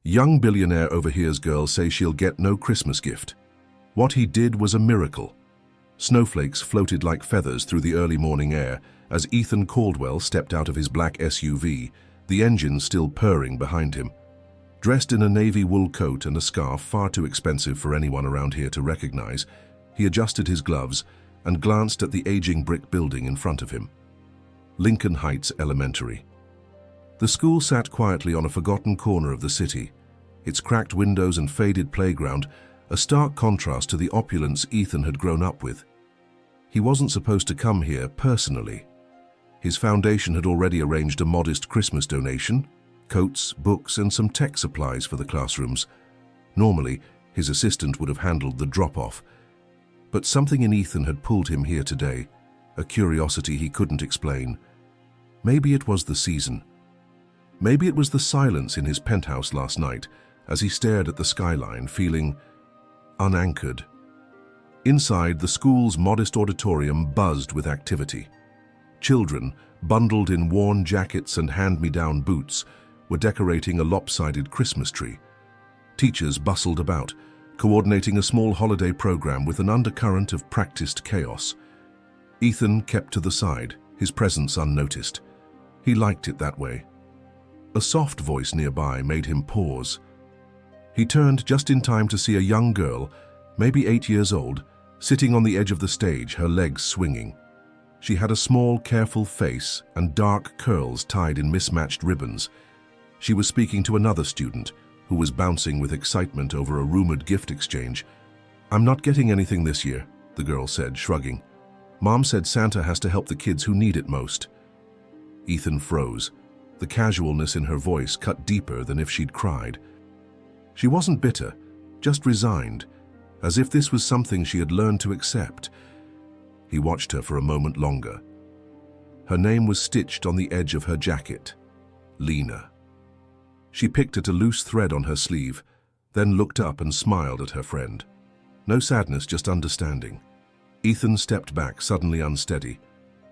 Young billionaire overhears girl say she'll get no Christmas gift. What he did was a miracle. Snowflakes floated like feathers through the early morning air as Ethan Caldwell stepped out of his black SUV, the engine still purring behind him. Dressed in a navy wool coat and a scarf far too expensive for anyone around here to recognize, he adjusted his gloves and glanced at the aging brick building in front of him. Lincoln Heights Elementary. The school sat quietly on a forgotten corner of the city, its cracked windows and faded playground a stark contrast to the opulence Ethan had grown up with. He wasn't supposed to come here personally. His foundation had already arranged a modest Christmas donation, coats, books, and some tech supplies for the classrooms. Normally, his assistant would have handled the drop-off. But something in Ethan had pulled him here today, a curiosity he couldn't explain. Maybe it was the season. Maybe it was the silence in his penthouse last night as he stared at the skyline, feeling unanchored. Inside, the school's modest auditorium buzzed with activity. Children, bundled in worn jackets and hand-me-down boots, were decorating a lopsided Christmas tree. Teachers bustled about, coordinating a small holiday program with an undercurrent of practiced chaos. Ethan kept to the side, his presence unnoticed. He liked it that way. A soft voice nearby made him pause. He turned just in time to see a young girl, maybe 8 years old, sitting on the edge of the stage, her legs swinging. She had a small, careful face and dark curls tied in mismatched ribbons. She was speaking to another student, who was bouncing with excitement over a rumored gift exchange. "I'm not getting anything this year," the girl said, shrugging. "Mom said Santa has to help the kids who need it most." Ethan froze. The casualness in her voice cut deeper than if she'd cried. She wasn't bitter, just resigned, as if this was something she had learned to accept. He watched her for a moment longer. Her name was stitched on the edge of her jacket, Lena. She picked at a loose thread on her sleeve, then looked up and smiled at her friend. No sadness, just understanding. Ethan stepped back, suddenly unsteady.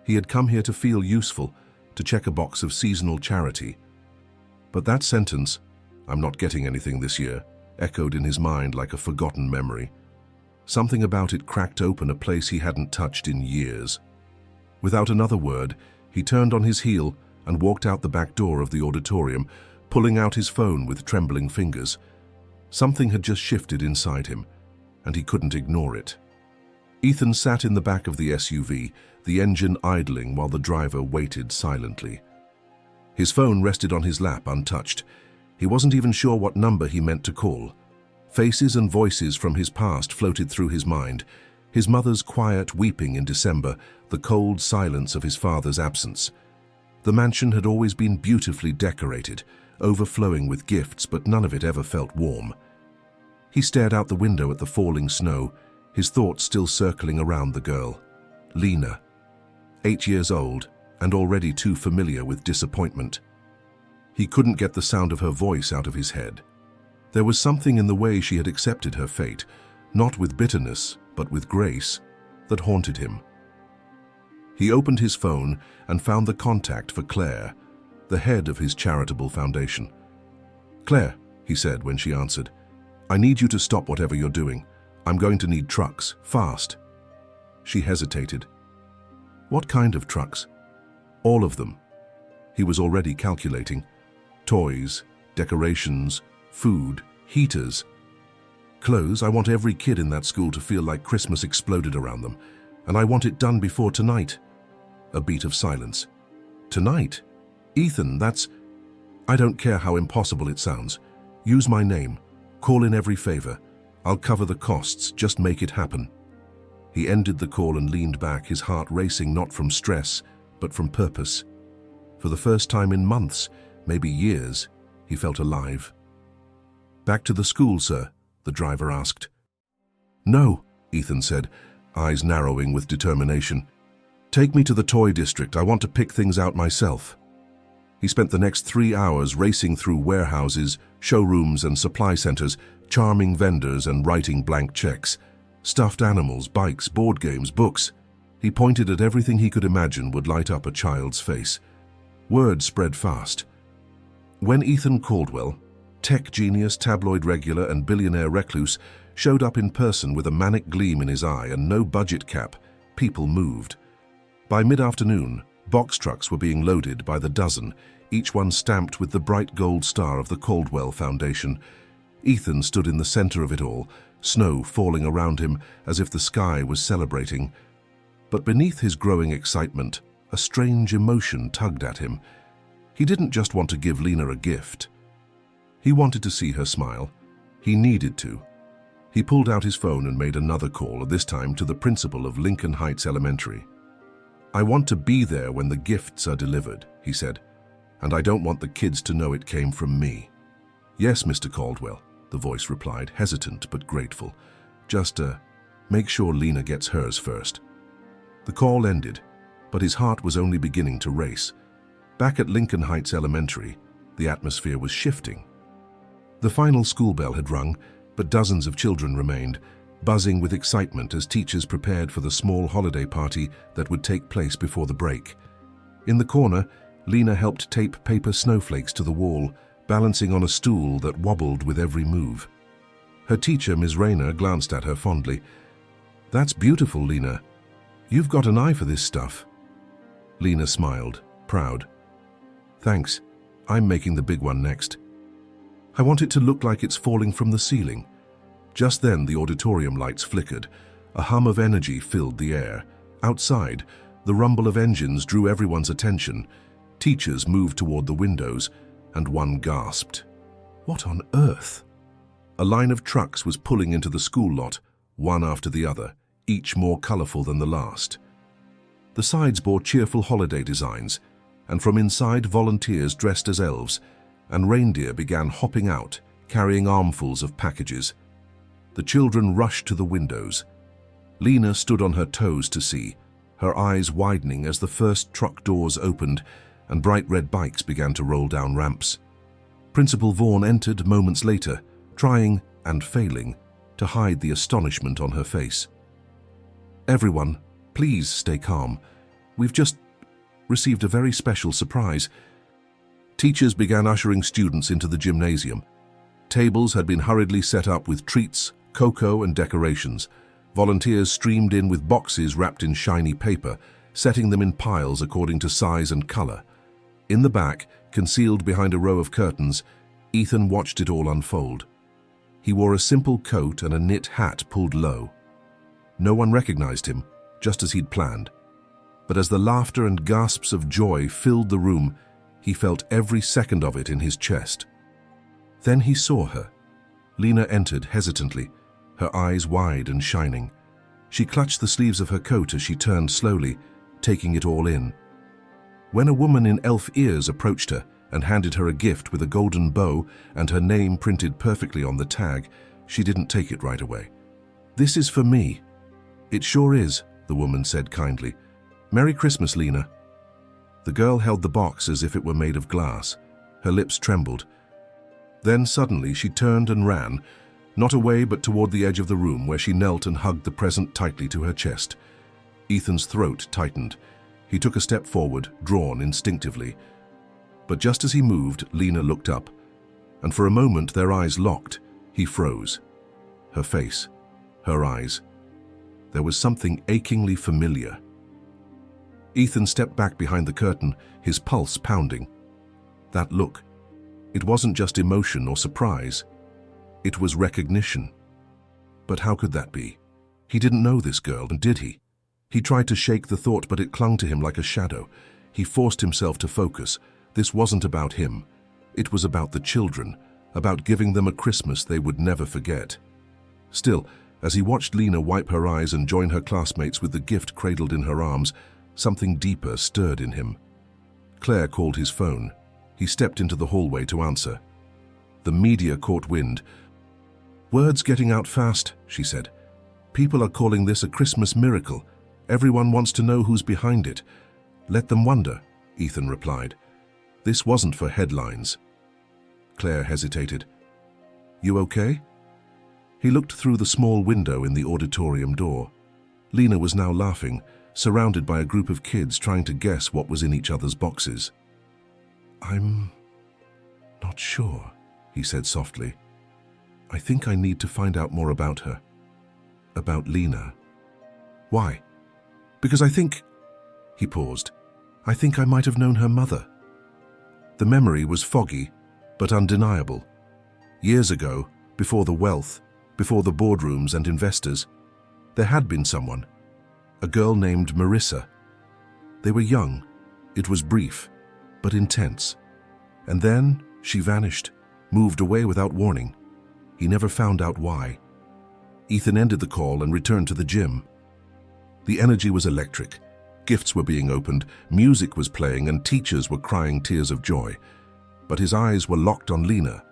He had come here to feel useful, to check a box of seasonal charity. But that sentence, "I'm not getting anything this year," echoed in his mind like a forgotten memory. Something about it cracked open a place he hadn't touched in years. Without another word, he turned on his heel and walked out the back door of the auditorium, pulling out his phone with trembling fingers. Something had just shifted inside him, and he couldn't ignore it. Ethan sat in the back of the SUV, the engine idling while the driver waited silently. His phone rested on his lap untouched. He wasn't even sure what number he meant to call. Faces and voices from his past floated through his mind. His mother's quiet weeping in December, the cold silence of his father's absence. The mansion had always been beautifully decorated, overflowing with gifts, but none of it ever felt warm. He stared out the window at the falling snow, his thoughts still circling around the girl. Lena, 8 years old, and already too familiar with disappointment. He couldn't get the sound of her voice out of his head. There was something in the way she had accepted her fate, not with bitterness, but with grace, that haunted him. He opened his phone and found the contact for Claire, the head of his charitable foundation. "Claire," he said when she answered, "I need you to stop whatever you're doing. I'm going to need trucks, fast." She hesitated. What kind of trucks? All of them. He was already calculating. Toys, decorations, food, heaters. Clothes. I want every kid in that school to feel like Christmas exploded around them, and I want it done before tonight. A beat of silence. Tonight? Ethan, that's... I don't care how impossible it sounds. Use my name. Call in every favor. I'll cover the costs. Just make it happen. He ended the call and leaned back, his heart racing not from stress, but from purpose. For the first time in months, maybe years, he felt alive. "Back to the school, sir?" the driver asked. "No," Ethan said, eyes narrowing with determination. "Take me to the toy district. I want to pick things out myself." He spent the next 3 hours racing through warehouses, showrooms, and supply centers, charming vendors and writing blank checks. Stuffed animals, bikes, board games, books. He pointed at everything he could imagine would light up a child's face. Word spread fast. When Ethan Caldwell, Tech genius, tabloid regular, and billionaire recluse showed up in person with a manic gleam in his eye and no budget cap. People moved. By mid-afternoon, box trucks were being loaded by the dozen, each one stamped with the bright gold star of the Caldwell Foundation. Ethan stood in the center of it all, snow falling around him as if the sky was celebrating. But beneath his growing excitement, a strange emotion tugged at him. He didn't just want to give Lena a gift. He wanted to see her smile. He needed to. He pulled out his phone and made another call, this time to the principal of Lincoln Heights Elementary. "I want to be there when the gifts are delivered," he said, "and I don't want the kids to know it came from me." "Yes, Mr. Caldwell," the voice replied, hesitant but grateful. "Just, make sure Lena gets hers first." The call ended, but his heart was only beginning to race. Back at Lincoln Heights Elementary, the atmosphere was shifting. The final school bell had rung, but dozens of children remained, buzzing with excitement as teachers prepared for the small holiday party that would take place before the break. In the corner, Lena helped tape paper snowflakes to the wall, balancing on a stool that wobbled with every move. Her teacher, Ms. Rayner, glanced at her fondly. "That's beautiful, Lena. You've got an eye for this stuff." Lena smiled, proud. "Thanks. I'm making the big one next. I want it to look like it's falling from the ceiling." Just then, the auditorium lights flickered. A hum of energy filled the air. Outside, the rumble of engines drew everyone's attention. Teachers moved toward the windows, and one gasped. "What on earth?" A line of trucks was pulling into the school lot, one after the other, each more colorful than the last. The sides bore cheerful holiday designs, and from inside, volunteers dressed as elves, and reindeer began hopping out, carrying armfuls of packages. The children rushed to the windows. Lena stood on her toes to see, her eyes widening as the first truck doors opened and bright red bikes began to roll down ramps. Principal Vaughan entered moments later, trying and failing to hide the astonishment on her face. "Everyone, please stay calm. We've just received a very special surprise." Teachers began ushering students into the gymnasium. Tables had been hurriedly set up with treats, cocoa, and decorations. Volunteers streamed in with boxes wrapped in shiny paper, setting them in piles according to size and color. In the back, concealed behind a row of curtains, Ethan watched it all unfold. He wore a simple coat and a knit hat pulled low. No one recognized him, just as he'd planned. But as the laughter and gasps of joy filled the room, he felt every second of it in his chest. Then he saw her. Lena entered hesitantly, her eyes wide and shining. She clutched the sleeves of her coat as she turned slowly, taking it all in. When a woman in elf ears approached her and handed her a gift with a golden bow and her name printed perfectly on the tag, she didn't take it right away. "This is for me." "It sure is," the woman said kindly. "Merry Christmas, Lena." The girl held the box as if it were made of glass. Her lips trembled. Then suddenly she turned and ran, not away but toward the edge of the room where she knelt and hugged the present tightly to her chest. Ethan's throat tightened. He took a step forward, drawn instinctively. But just as he moved, Lena looked up, and for a moment their eyes locked. He froze. Her face, her eyes. There was something achingly familiar. Ethan stepped back behind the curtain, his pulse pounding. That look, it wasn't just emotion or surprise. It was recognition. But how could that be? He didn't know this girl, and did he? He tried to shake the thought, but it clung to him like a shadow. He forced himself to focus. This wasn't about him. It was about the children, about giving them a Christmas they would never forget. Still, as he watched Lena wipe her eyes and join her classmates with the gift cradled in her arms, something deeper stirred in him. Claire called his phone. He stepped into the hallway to answer. The media caught wind. "Word's getting out fast," she said. "People are calling this a Christmas miracle. Everyone wants to know who's behind it." "Let them wonder," Ethan replied. "This wasn't for headlines." Claire hesitated. "You okay?" He looked through the small window in the auditorium door. Lena was now laughing, surrounded by a group of kids trying to guess what was in each other's boxes. "I'm not sure," he said softly. I think I need to find out more about her. About Lena. Why? Because I think... He paused. I think I might have known her mother. The memory was foggy, but undeniable. Years ago, before the wealth, before the boardrooms and investors, there had been someone. A girl named Marissa. They were young. It was brief, but intense. And then she vanished, moved away without warning. He never found out why. Ethan ended the call and returned to the gym. The energy was electric. Gifts were being opened, music was playing, and teachers were crying tears of joy. But his eyes were locked on Lena.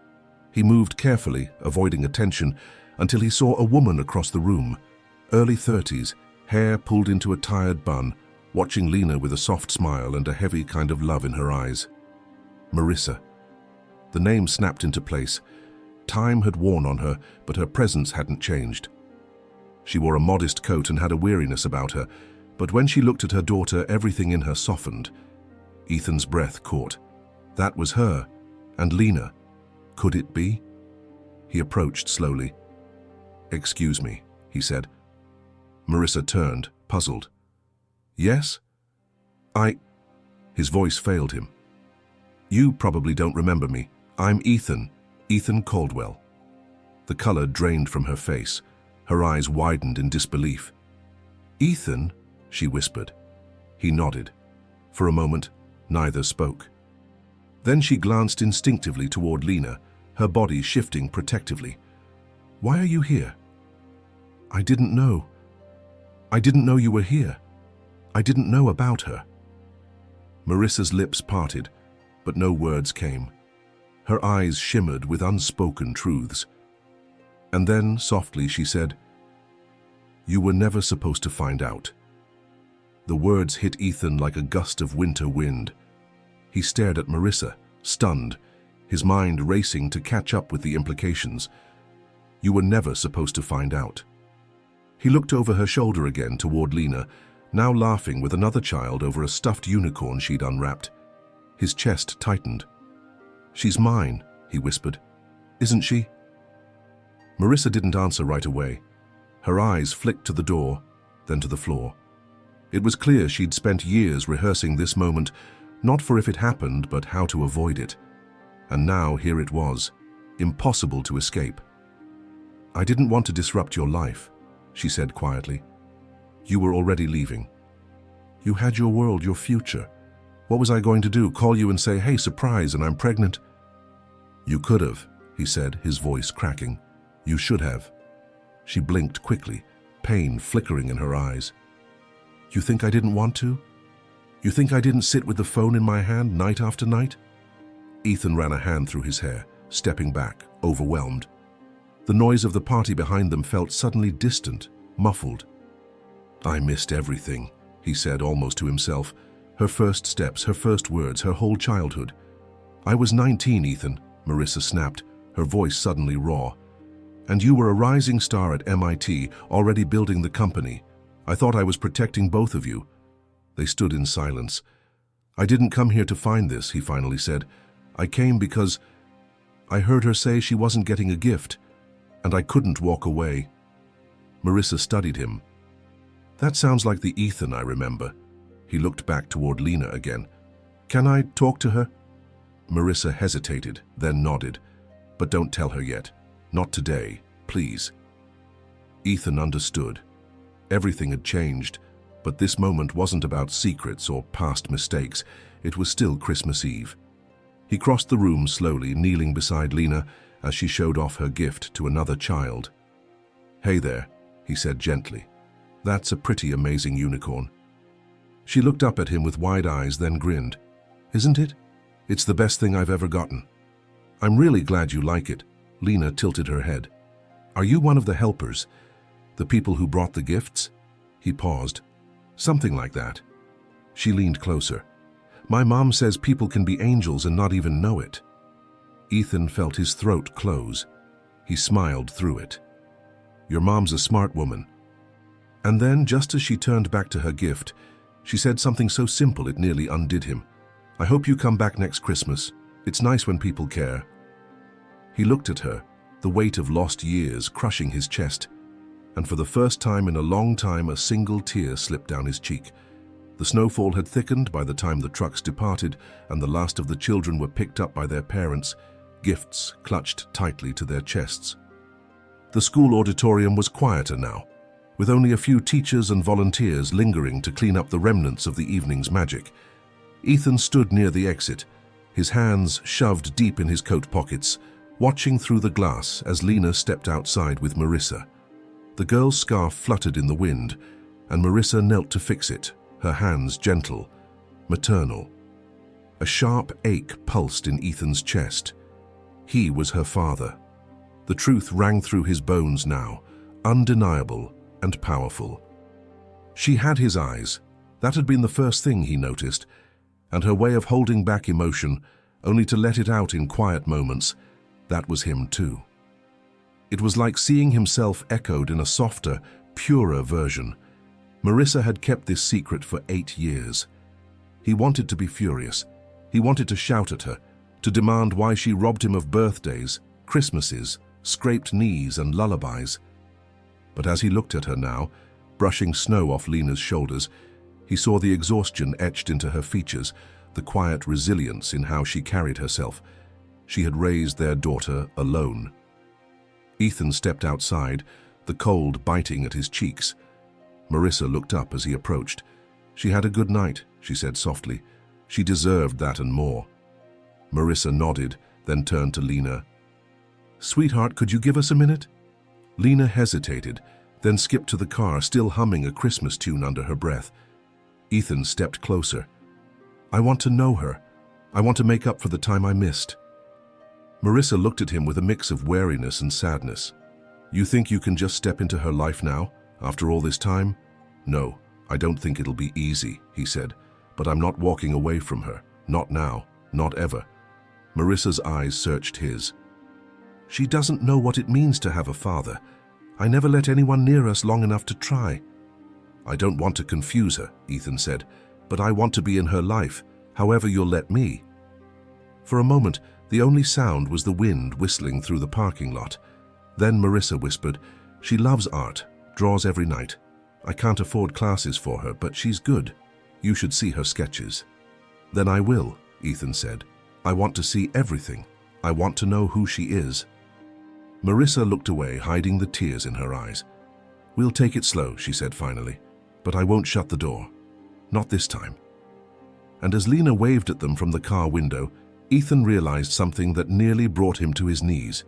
He moved carefully, avoiding attention, until he saw a woman across the room. Early 30s, hair pulled into a tired bun, watching Lena with a soft smile and a heavy kind of love in her eyes. Marissa. The name snapped into place. Time had worn on her, but her presence hadn't changed. She wore a modest coat and had a weariness about her, but when she looked at her daughter, everything in her softened. Ethan's breath caught. That was her, and Lena. Could it be? He approached slowly. Excuse me, he said. Marissa turned, puzzled. Yes? His voice failed him. You probably don't remember me. I'm Ethan Caldwell. The color drained from her face. Her eyes widened in disbelief. Ethan, she whispered. He nodded. For a moment, neither spoke. Then she glanced instinctively toward Lena, her body shifting protectively. Why are you here? I didn't know. I didn't know you were here. I didn't know about her. Marissa's lips parted, but no words came. Her eyes shimmered with unspoken truths. And then, softly, she said, You were never supposed to find out. The words hit Ethan like a gust of winter wind. He stared at Marissa, stunned, his mind racing to catch up with the implications. You were never supposed to find out. He looked over her shoulder again toward Lena, now laughing with another child over a stuffed unicorn she'd unwrapped. His chest tightened. She's mine, he whispered. Isn't she? Marissa didn't answer right away. Her eyes flicked to the door, then to the floor. It was clear she'd spent years rehearsing this moment, not for if it happened, but how to avoid it. And now here it was, impossible to escape. I didn't want to disrupt your life, she said quietly. You were already leaving. You had your world, your future. What was I going to do, call you and say, hey, surprise, and I'm pregnant? You could have, he said, his voice cracking. You should have. She blinked quickly, pain flickering in her eyes. You think I didn't want to? You think I didn't sit with the phone in my hand night after night? Ethan ran a hand through his hair, stepping back, overwhelmed. The noise of the party behind them felt suddenly distant, muffled. I missed everything, he said almost to himself. Her first steps, her first words, her whole childhood. I was 19, Ethan, Marissa snapped, her voice suddenly raw. And you were a rising star at MIT, already building the company. I thought I was protecting both of you. They stood in silence. I didn't come here to find this, he finally said. I came because I heard her say she wasn't getting a gift, and I couldn't walk away. Marissa studied him. That sounds like the Ethan I remember. He looked back toward Lena again. Can I talk to her? Marissa hesitated, then nodded. But don't tell her yet. Not today, please. Ethan understood. Everything had changed, but this moment wasn't about secrets or past mistakes. It was still Christmas Eve. He crossed the room slowly, kneeling beside Lena as she showed off her gift to another child. Hey there, he said gently. That's a pretty amazing unicorn. She looked up at him with wide eyes, then grinned. Isn't it? It's the best thing I've ever gotten. I'm really glad you like it. Lena tilted her head. Are you one of the helpers? The people who brought the gifts? He paused. Something like that. She leaned closer. My mom says people can be angels and not even know it. Ethan felt his throat close. He smiled through it. Your mom's a smart woman. And then, just as she turned back to her gift, she said something so simple it nearly undid him. I hope you come back next Christmas. It's nice when people care. He looked at her, the weight of lost years crushing his chest, and for the first time in a long time a single tear slipped down his cheek. The snowfall had thickened by the time the trucks departed and the last of the children were picked up by their parents, gifts clutched tightly to their chests. The school auditorium was quieter now, with only a few teachers and volunteers lingering to clean up the remnants of the evening's magic. Ethan stood near the exit, his hands shoved deep in his coat pockets, watching through the glass as Lena stepped outside with Marissa. The girl's scarf fluttered in the wind, and Marissa knelt to fix it, her hands gentle, maternal. A sharp ache pulsed in Ethan's chest. He was her father. The truth rang through his bones now, undeniable and powerful. She had his eyes. That had been the first thing he noticed, and her way of holding back emotion, only to let it out in quiet moments, that was him too. It was like seeing himself echoed in a softer, purer version. Marissa had kept this secret for 8 years. He wanted to be furious. He wanted to shout at her, to demand why she robbed him of birthdays, Christmases, scraped knees and lullabies. But as he looked at her now, brushing snow off Lena's shoulders, he saw the exhaustion etched into her features, the quiet resilience in how she carried herself. She had raised their daughter alone. Ethan stepped outside, the cold biting at his cheeks. Marissa looked up as he approached. She had a good night, she said softly. She deserved that and more. Marissa nodded, then turned to Lena. "Sweetheart, could you give us a minute?" Lena hesitated, then skipped to the car, still humming a Christmas tune under her breath. Ethan stepped closer. "I want to know her. I want to make up for the time I missed." Marissa looked at him with a mix of wariness and sadness. "You think you can just step into her life now, after all this time?" "No, I don't think it'll be easy," he said, "but I'm not walking away from her. Not now, not ever." Marissa's eyes searched his. "She doesn't know what it means to have a father. I never let anyone near us long enough to try." "I don't want to confuse her," Ethan said, "but I want to be in her life, however you'll let me." For a moment, the only sound was the wind whistling through the parking lot. Then Marissa whispered, "She loves art, draws every night. I can't afford classes for her, but she's good. You should see her sketches." "Then I will," Ethan said. "I want to see everything. I want to know who she is." Marissa looked away, hiding the tears in her eyes. "We'll take it slow," she said finally, "but I won't shut the door. Not this time." And as Lena waved at them from the car window, Ethan realized something that nearly brought him to his knees.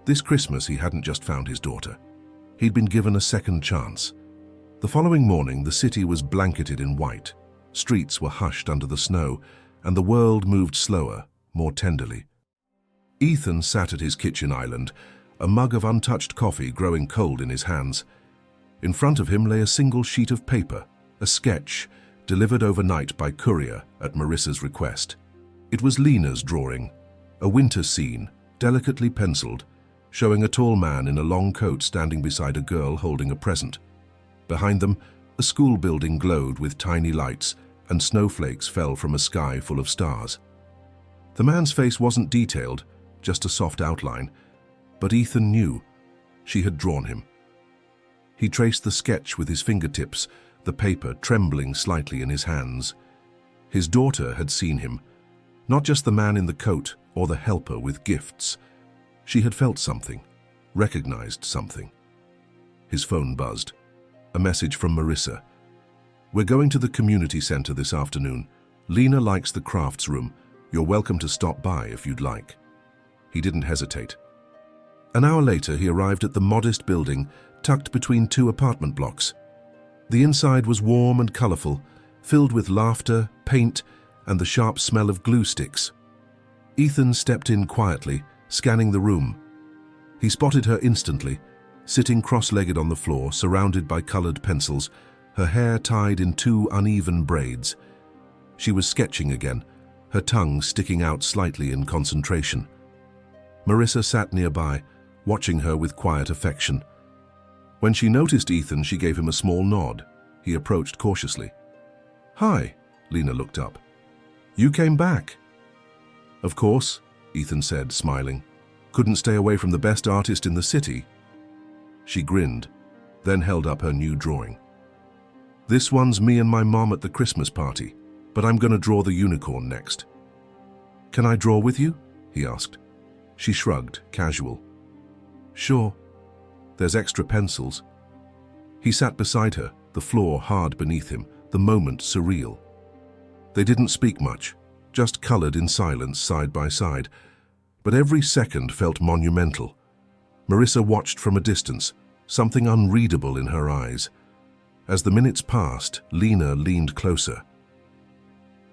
This Christmas he hadn't just found his daughter. He'd been given a second chance. The following morning the city was blanketed in white. Streets were hushed under the snow, and the world moved slower, more tenderly. Ethan sat at his kitchen island, a mug of untouched coffee growing cold in his hands. In front of him lay a single sheet of paper, a sketch, delivered overnight by courier at Marissa's request. It was Lena's drawing, a winter scene, delicately penciled, showing a tall man in a long coat standing beside a girl holding a present. Behind them, a school building glowed with tiny lights, and snowflakes fell from a sky full of stars. The man's face wasn't detailed, just a soft outline, but Ethan knew. She had drawn him. He traced the sketch with his fingertips, the paper trembling slightly in his hands. His daughter had seen him, not just the man in the coat or the helper with gifts. She had felt something, recognized something. His phone buzzed. A message from Marissa. "We're going to the community center this afternoon. Lena likes the crafts room. You're welcome to stop by if you'd like." He didn't hesitate. An hour later, he arrived at the modest building tucked between 2 apartment blocks. The inside was warm and colorful, filled with laughter, paint, and the sharp smell of glue sticks. Ethan stepped in quietly, scanning the room. He spotted her instantly, sitting cross-legged on the floor, surrounded by colored pencils, her hair tied in 2 uneven braids. She was sketching again, her tongue sticking out slightly in concentration. Marissa sat nearby, watching her with quiet affection. When she noticed Ethan, she gave him a small nod. He approached cautiously. "Hi," Lena looked up. "You came back." "Of course," Ethan said, smiling. Couldn't stay away from the best artist in the city? She grinned, then held up her new drawing. This one's me and my mom at the Christmas party, but I'm gonna draw the unicorn next. Can I draw with you? He asked. She shrugged, casual. Sure. There's extra pencils. He sat beside her, the floor hard beneath him, the moment surreal. They didn't speak much, just colored in silence side by side, but every second felt monumental. Marissa watched from a distance, something unreadable in her eyes. As the minutes passed, Lena leaned closer.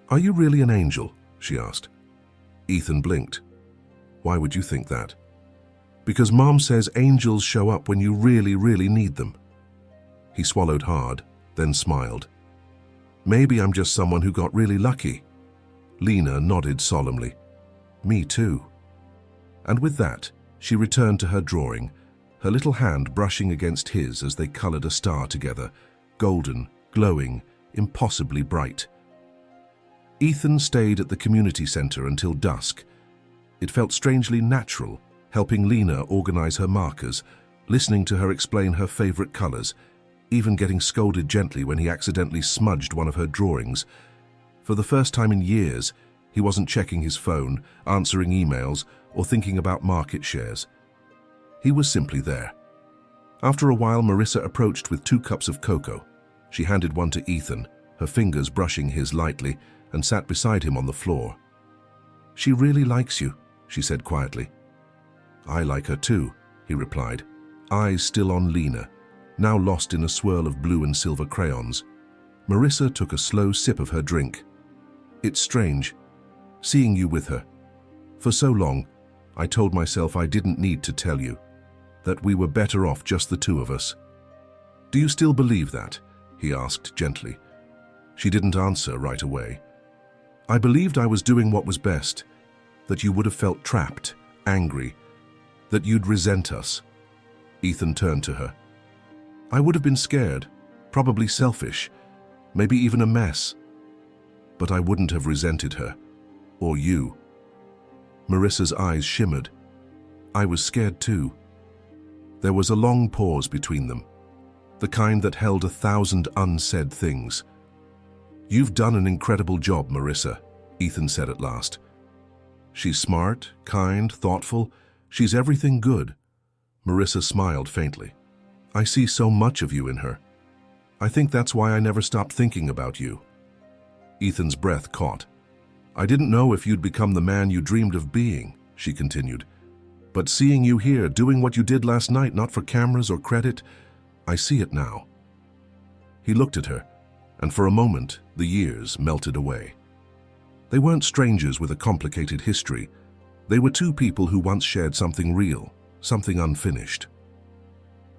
Are you really an angel? She asked. Ethan blinked. Why would you think that? Because Mom says angels show up when you really, really need them. He swallowed hard, then smiled. Maybe I'm just someone who got really lucky. Lena nodded solemnly. Me too. And with that, she returned to her drawing, her little hand brushing against his as they colored a star together, golden, glowing, impossibly bright. Ethan stayed at the community center until dusk. It felt strangely natural, helping Lena organize her markers, listening to her explain her favorite colors, even getting scolded gently when he accidentally smudged one of her drawings. For the first time in years, he wasn't checking his phone, answering emails, or thinking about market shares. He was simply there. After a while, Marissa approached with 2 cups of cocoa. She handed one to Ethan, her fingers brushing his lightly, and sat beside him on the floor. She really likes you, she said quietly. I like her too, he replied, eyes still on Lena, now lost in a swirl of blue and silver crayons. Marissa took a slow sip of her drink. It's strange, seeing you with her. For so long, I told myself I didn't need to tell you, that we were better off just the 2 of us. Do you still believe that? He asked gently. She didn't answer right away. I believed I was doing what was best, that you would have felt trapped, angry, that you'd resent us. Ethan turned to her. I would have been scared, probably selfish, maybe even a mess. But I wouldn't have resented her, or you. Marissa's eyes shimmered. I was scared too. There was a long pause between them, the kind that held 1,000 unsaid things. You've done an incredible job, Marissa, Ethan said at last. She's smart, kind, thoughtful. She's everything good. Marissa smiled faintly. I see so much of you in her. I think that's why I never stopped thinking about you. Ethan's breath caught. I didn't know if you'd become the man you dreamed of being, she continued. But seeing you here, doing what you did last night, not for cameras or credit, I see it now. He looked at her, and for a moment, the years melted away. They weren't strangers with a complicated history. They were 2 people who once shared something real, something unfinished.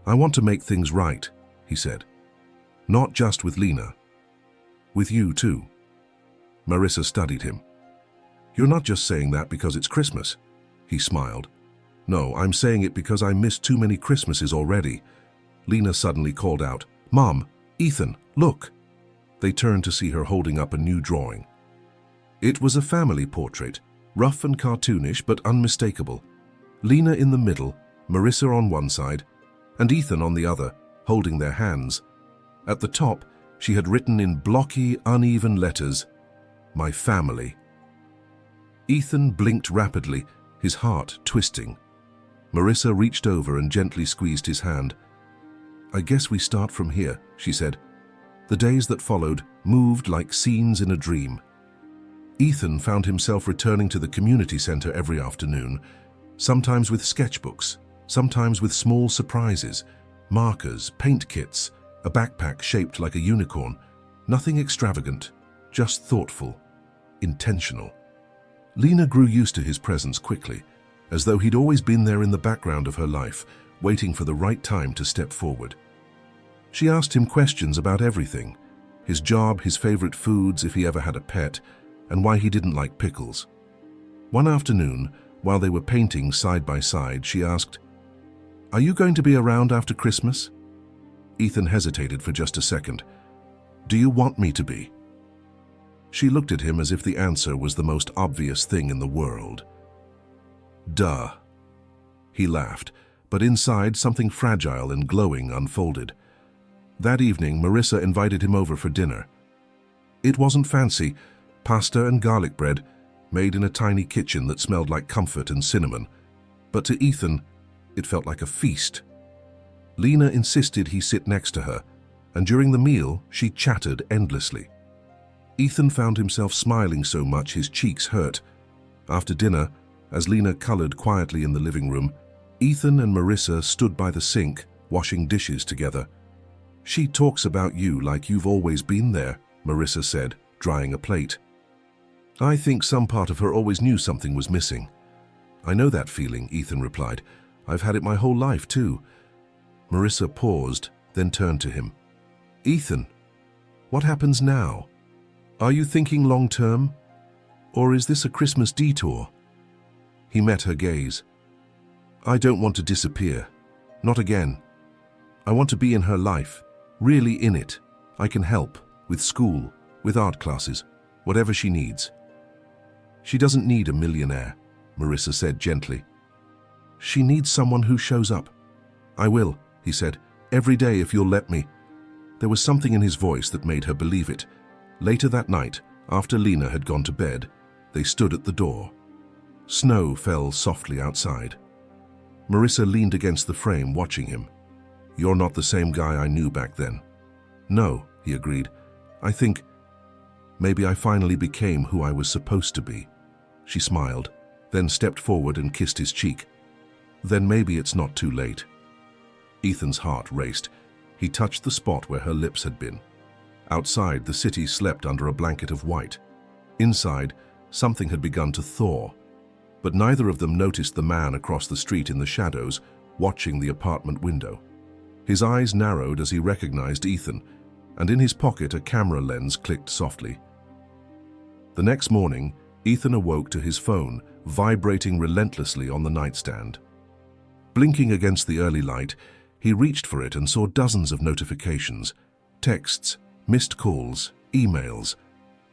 I want to make things right, he said. Not just with Lena. With you too. Marissa studied him. You're not just saying that because it's Christmas. He smiled. No, I'm saying it because I missed too many Christmases already. Lena suddenly called out, Mom, Ethan, look. They turned to see her holding up a new drawing. It was a family portrait, rough and cartoonish but unmistakable. Lena in the middle, Marissa on one side, and Ethan on the other, holding their hands. At the top, she had written in blocky, uneven letters, My family. Ethan blinked rapidly, his heart twisting. Marissa reached over and gently squeezed his hand. I guess we start from here, she said. The days that followed moved like scenes in a dream. Ethan found himself returning to the community center every afternoon, sometimes with sketchbooks, sometimes with small surprises, markers, paint kits, a backpack shaped like a unicorn. Nothing extravagant, just thoughtful, intentional. Lena grew used to his presence quickly, as though he'd always been there in the background of her life, waiting for the right time to step forward. She asked him questions about everything, his job, his favorite foods, if he ever had a pet, and why he didn't like pickles. One afternoon, while they were painting side by side, she asked, Are you going to be around after Christmas? Ethan hesitated for just a second. Do you want me to be? She looked at him as if the answer was the most obvious thing in the world. Duh. He laughed, but inside something fragile and glowing unfolded. That evening, Marissa invited him over for dinner. It wasn't fancy, pasta and garlic bread, made in a tiny kitchen that smelled like comfort and cinnamon. But to Ethan, it felt like a feast. Lena insisted he sit next to her, and during the meal, she chattered endlessly. Ethan found himself smiling so much his cheeks hurt. After dinner, as Lena colored quietly in the living room, Ethan and Marissa stood by the sink, washing dishes together. "She talks about you like you've always been there," Marissa said, drying a plate. "I think some part of her always knew something was missing." "I know that feeling," Ethan replied. "I've had it my whole life, too." Marissa paused, then turned to him. "Ethan, what happens now? Are you thinking long-term? Or is this a Christmas detour?" He met her gaze. "I don't want to disappear. Not again. I want to be in her life, really in it. I can help, with school, with art classes, whatever she needs." "She doesn't need a millionaire," Marissa said gently. "She needs someone who shows up." "I will," he said, "every day if you'll let me." There was something in his voice that made her believe it. Later that night, after Lena had gone to bed, they stood at the door. Snow fell softly outside. Marissa leaned against the frame, watching him. "You're not the same guy I knew back then." "No," he agreed. "I think maybe I finally became who I was supposed to be." She smiled, then stepped forward and kissed his cheek. "Then maybe it's not too late." Ethan's heart raced. He touched the spot where her lips had been. Outside, the city slept under a blanket of white. Inside, something had begun to thaw. But neither of them noticed the man across the street in the shadows, watching the apartment window. His eyes narrowed as he recognized Ethan, and in his pocket a camera lens clicked softly. The next morning, Ethan awoke to his phone, vibrating relentlessly on the nightstand. Blinking against the early light, he reached for it and saw dozens of notifications, texts, missed calls, emails.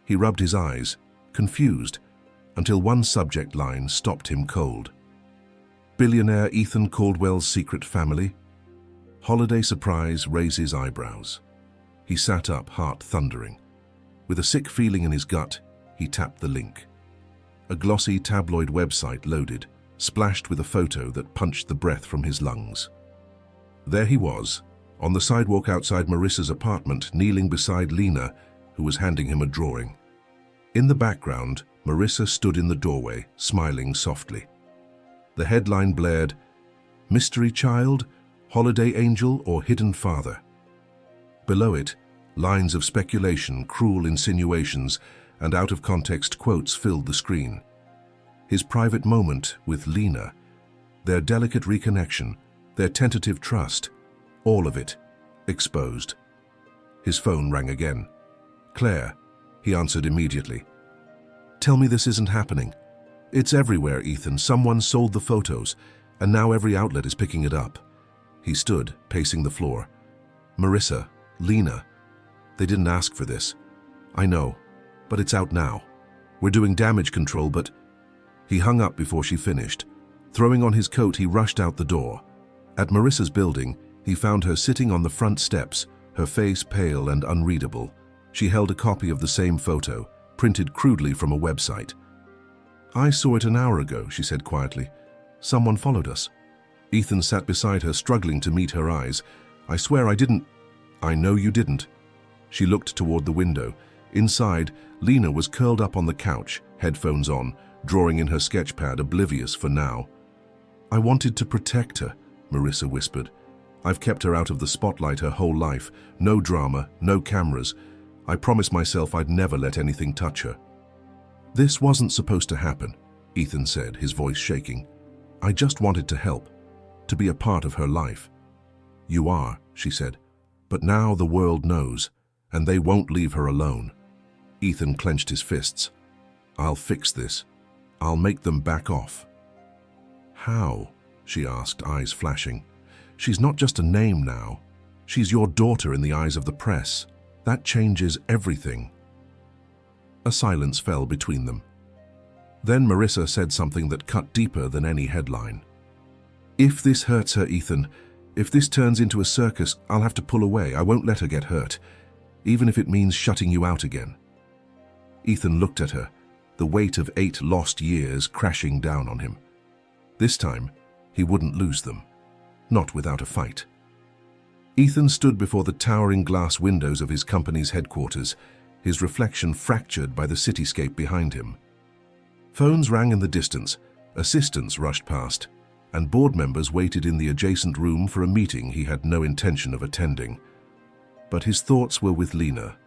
He rubbed his eyes, confused, until one subject line stopped him cold. "Billionaire Ethan Caldwell's secret family?" Holiday surprise raises eyebrows. He sat up, heart thundering. With a sick feeling in his gut, he tapped the link. A glossy tabloid website loaded, splashed with a photo that punched the breath from his lungs. There he was, on the sidewalk outside Marissa's apartment, kneeling beside Lena, who was handing him a drawing. In the background, Marissa stood in the doorway, smiling softly. The headline blared, "Mystery Child, Holiday Angel, or Hidden Father?" Below it, lines of speculation, cruel insinuations, and out-of-context quotes filled the screen. His private moment with Lena, their delicate reconnection, their tentative trust, all of it exposed. His phone rang again. "Claire," he answered immediately. "Tell me this isn't happening." "It's everywhere, Ethan. Someone sold the photos, and now every outlet is picking it up." He stood, pacing the floor. "Marissa, Lena, they didn't ask for this. I know, but it's out now. We're doing damage control, but..." He hung up before she finished. Throwing on his coat, he rushed out the door. At Marissa's building, he found her sitting on the front steps, her face pale and unreadable. She held a copy of the same photo, printed crudely from a website. "I saw it an hour ago," she said quietly. "Someone followed us." Ethan sat beside her, struggling to meet her eyes. "I swear I didn't." "I know you didn't." She looked toward the window. Inside, Lena was curled up on the couch, headphones on, drawing in her sketchpad, oblivious for now. "I wanted to protect her," Marissa whispered. "I've kept her out of the spotlight her whole life. No drama, no cameras. I promised myself I'd never let anything touch her." "This wasn't supposed to happen," Ethan said, his voice shaking. "I just wanted to help, to be a part of her life." "You are," she said. "But now the world knows, and they won't leave her alone." Ethan clenched his fists. "I'll fix this. I'll make them back off." "How?" she asked, eyes flashing. "She's not just a name now. She's your daughter in the eyes of the press. That changes everything." A silence fell between them. Then Marissa said something that cut deeper than any headline. If this hurts her, Ethan, if this turns into a circus, I'll have to pull away. I won't let her get hurt, even if it means shutting you out again. Ethan looked at her, the weight of 8 lost years crashing down on him. This time, he wouldn't lose them, not without a fight. Ethan stood before the towering glass windows of his company's headquarters, his reflection fractured by the cityscape behind him. Phones rang in the distance, assistants rushed past, and board members waited in the adjacent room for a meeting he had no intention of attending. But his thoughts were with Lena.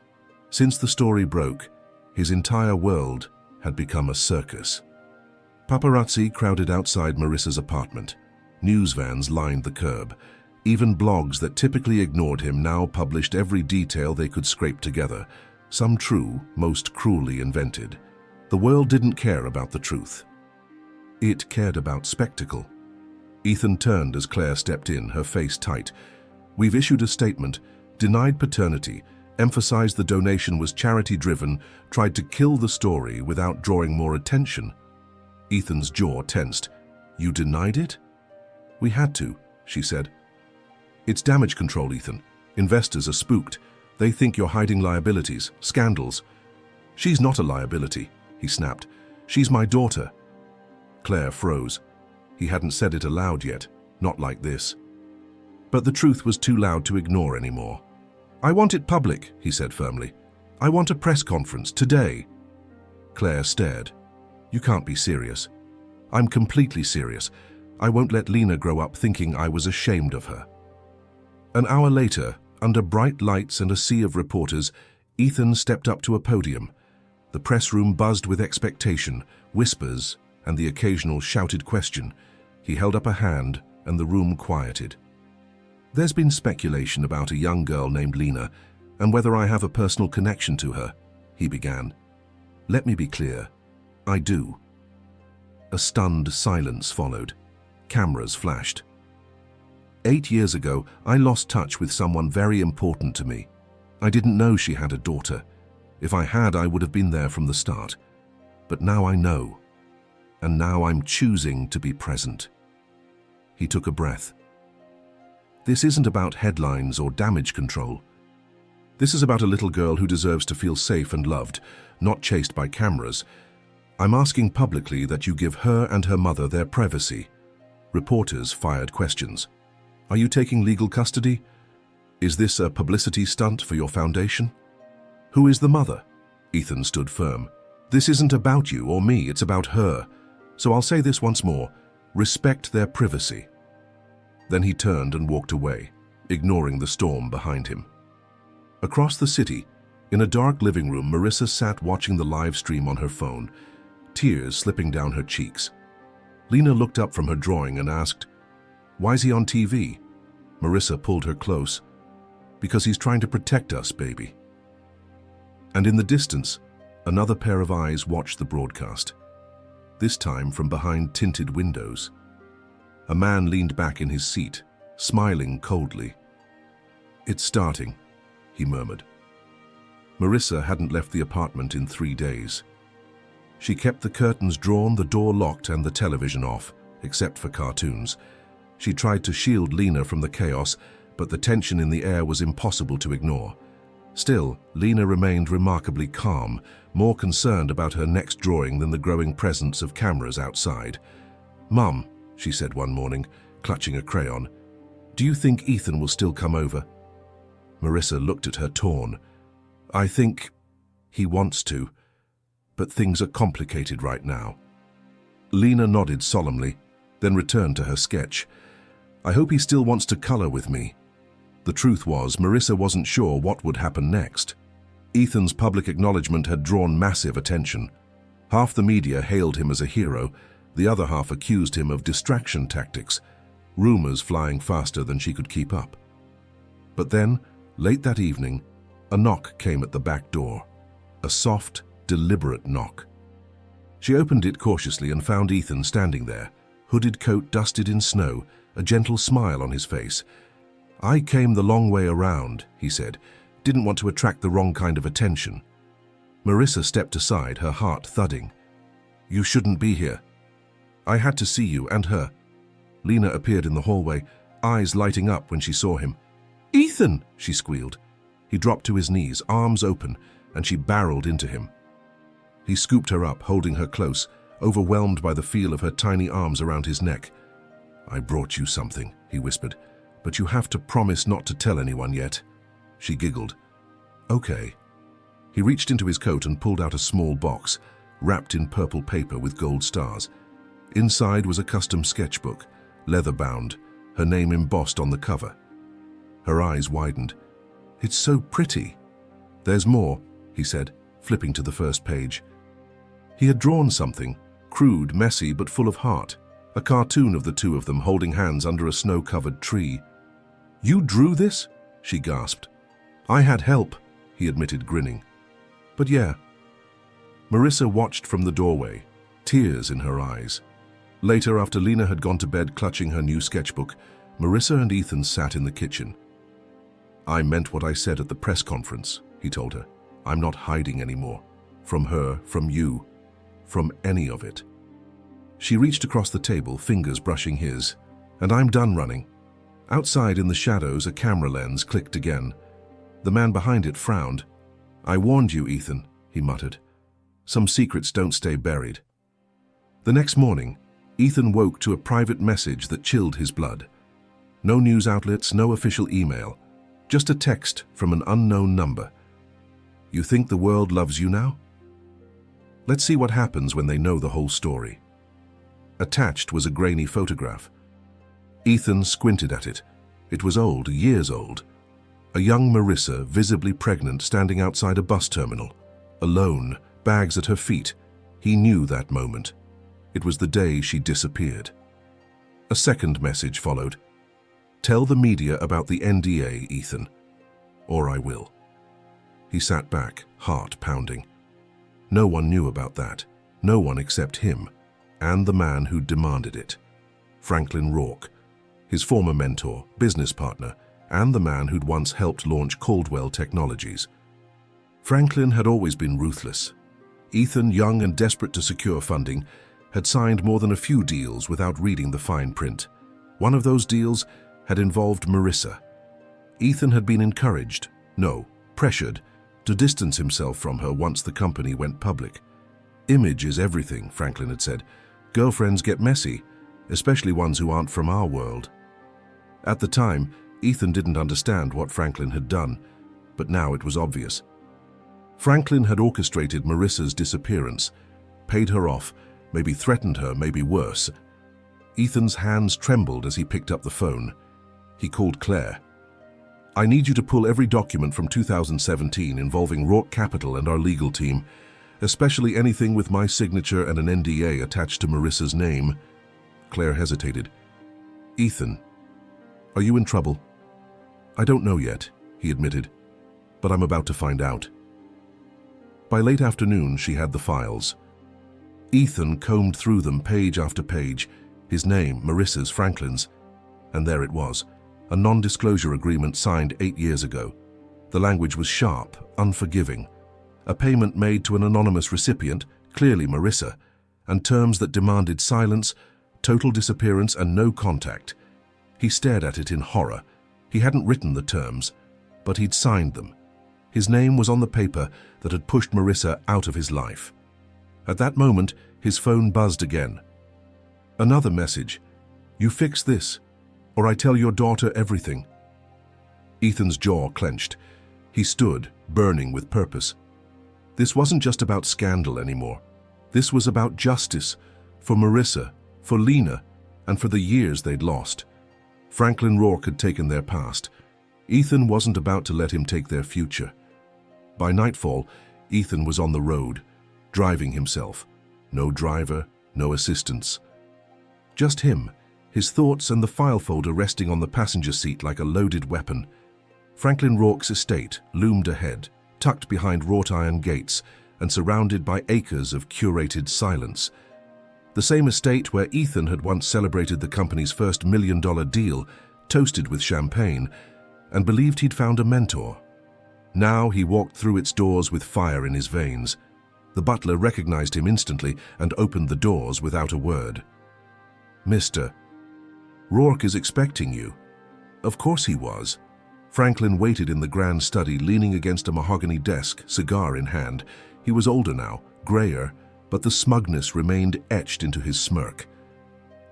Since the story broke, his entire world had become a circus. Paparazzi crowded outside Marissa's apartment. News vans lined the curb. Even blogs that typically ignored him now published every detail they could scrape together, some true, most cruelly invented. The world didn't care about the truth. It cared about spectacle. Ethan turned as Claire stepped in, her face tight. "We've issued a statement, denied paternity, emphasized the donation was charity-driven, tried to kill the story without drawing more attention." Ethan's jaw tensed. "You denied it?" "We had to," she said. "It's damage control, Ethan. Investors are spooked. They think you're hiding liabilities, scandals." "She's not a liability," he snapped. "She's my daughter." Claire froze. He hadn't said it aloud yet, not like this. But the truth was too loud to ignore anymore. "I want it public," he said firmly. "I want a press conference, today." Claire stared. "You can't be serious." "I'm completely serious. I won't let Lena grow up thinking I was ashamed of her." An hour later, under bright lights and a sea of reporters, Ethan stepped up to a podium. The press room buzzed with expectation, whispers, and the occasional shouted question. He held up a hand, and the room quieted. "There's been speculation about a young girl named Lena, and whether I have a personal connection to her," he began. "Let me be clear. I do." A stunned silence followed. Cameras flashed. 8 years ago, I lost touch with someone very important to me. I didn't know she had a daughter. If I had, I would have been there from the start. But now I know. And now I'm choosing to be present." He took a breath. "This isn't about headlines or damage control. This is about a little girl who deserves to feel safe and loved, not chased by cameras. I'm asking publicly that you give her and her mother their privacy." Reporters fired questions. "Are you taking legal custody? Is this a publicity stunt for your foundation?" "Who is the mother?" Ethan stood firm. "This isn't about you or me, it's about her. So I'll say this once more, respect their privacy." Then he turned and walked away, ignoring the storm behind him. Across the city, in a dark living room, Marissa sat watching the live stream on her phone, tears slipping down her cheeks. Lena looked up from her drawing and asked, "Why's he on TV?" Marissa pulled her close. "Because he's trying to protect us, baby." And in the distance, another pair of eyes watched the broadcast, this time from behind tinted windows. A man leaned back in his seat, smiling coldly. "It's starting," he murmured. Marissa hadn't left the apartment in 3 days. She kept the curtains drawn, the door locked, and the television off, except for cartoons. She tried to shield Lena from the chaos, but the tension in the air was impossible to ignore. Still, Lena remained remarkably calm, more concerned about her next drawing than the growing presence of cameras outside. "Mum," she said one morning, clutching a crayon, "do you think Ethan will still come over?" Marissa looked at her torn. "I think he wants to, but things are complicated right now." Lena nodded solemnly, then returned to her sketch. "I hope he still wants to color with me." The truth was, Marissa wasn't sure what would happen next. Ethan's public acknowledgement had drawn massive attention. Half the media hailed him as a hero, the other half accused him of distraction tactics, rumors flying faster than she could keep up. But then, late that evening, a knock came at the back door. A soft, deliberate knock. She opened it cautiously and found Ethan standing there, hooded coat dusted in snow, a gentle smile on his face. "I came the long way around," he said. "Didn't want to attract the wrong kind of attention." Marissa stepped aside, her heart thudding. "You shouldn't be here. I had to see you and her." Lena appeared in the hallway, eyes lighting up when she saw him. "Ethan!" she squealed. He dropped to his knees, arms open, and she barreled into him. He scooped her up, holding her close, overwhelmed by the feel of her tiny arms around his neck. "I brought you something," he whispered, "but you have to promise not to tell anyone yet." She giggled. "Okay." He reached into his coat and pulled out a small box, wrapped in purple paper with gold stars. Inside was a custom sketchbook, leather-bound, her name embossed on the cover. Her eyes widened. "It's so pretty." "There's more," he said, flipping to the first page. He had drawn something, crude, messy, but full of heart. A cartoon of the two of them holding hands under a snow-covered tree. "You drew this?" she gasped. "I had help," he admitted, grinning. "But yeah." Marissa watched from the doorway, tears in her eyes. Later, after Lena had gone to bed clutching her new sketchbook, Marissa and Ethan sat in the kitchen. "I meant what I said at the press conference," he told her. "I'm not hiding anymore. From her, from you, from any of it." She reached across the table, fingers brushing his. "And I'm done running." Outside in the shadows, a camera lens clicked again. The man behind it frowned. "I warned you, Ethan," he muttered. "Some secrets don't stay buried." The next morning, Ethan woke to a private message that chilled his blood. No news outlets, no official email, just a text from an unknown number. "You think the world loves you now? Let's see what happens when they know the whole story." Attached was a grainy photograph. Ethan squinted at it. It was old, years old. A young Marissa, visibly pregnant, standing outside a bus terminal. Alone, bags at her feet. He knew that moment. It was the day she disappeared. A second message followed. "Tell the media about the NDA, Ethan, or I will." He sat back, heart pounding. No one knew about that. No one except him, and the man who demanded it. Franklin Rourke, his former mentor, business partner, and the man who'd once helped launch Caldwell Technologies. Franklin had always been ruthless. Ethan, young and desperate to secure funding, had signed more than a few deals without reading the fine print. One of those deals had involved Marissa. Ethan had been encouraged, no, pressured, to distance himself from her once the company went public. "Image is everything," Franklin had said. "Girlfriends get messy, especially ones who aren't from our world." At the time, Ethan didn't understand what Franklin had done, but now it was obvious. Franklin had orchestrated Marissa's disappearance, paid her off, maybe threatened her, maybe worse. Ethan's hands trembled as he picked up the phone. He called Claire. "I need you to pull every document from 2017 involving Rourke Capital and our legal team, especially anything with my signature and an NDA attached to Marissa's name." Claire hesitated. "Ethan, are you in trouble?" "I don't know yet," he admitted, "but I'm about to find out." By late afternoon, she had the files. Ethan combed through them page after page, his name, Marissa's, Franklin's, and there it was, a non-disclosure agreement signed 8 years ago. The language was sharp, unforgiving. A payment made to an anonymous recipient, clearly Marissa, and terms that demanded silence, total disappearance, and no contact. He stared at it in horror. He hadn't written the terms, but he'd signed them. His name was on the paper that had pushed Marissa out of his life. At that moment, his phone buzzed again. Another message. "You fix this, or I tell your daughter everything." Ethan's jaw clenched. He stood, burning with purpose. This wasn't just about scandal anymore. This was about justice, for Marissa, for Lena, and for the years they'd lost. Franklin Rourke had taken their past. Ethan wasn't about to let him take their future. By nightfall, Ethan was on the road, driving himself. No driver, no assistance. Just him, his thoughts and the file folder resting on the passenger seat like a loaded weapon. Franklin Rourke's estate loomed ahead, tucked behind wrought iron gates and surrounded by acres of curated silence. The same estate where Ethan had once celebrated the company's first million-dollar deal, toasted with champagne, and believed he'd found a mentor. Now he walked through its doors with fire in his veins. The butler recognized him instantly and opened the doors without a word. "Mr." Rourke is expecting you." Of course he was. Franklin waited in the grand study, leaning against a mahogany desk, cigar in hand. He was older now, grayer, but the smugness remained etched into his smirk.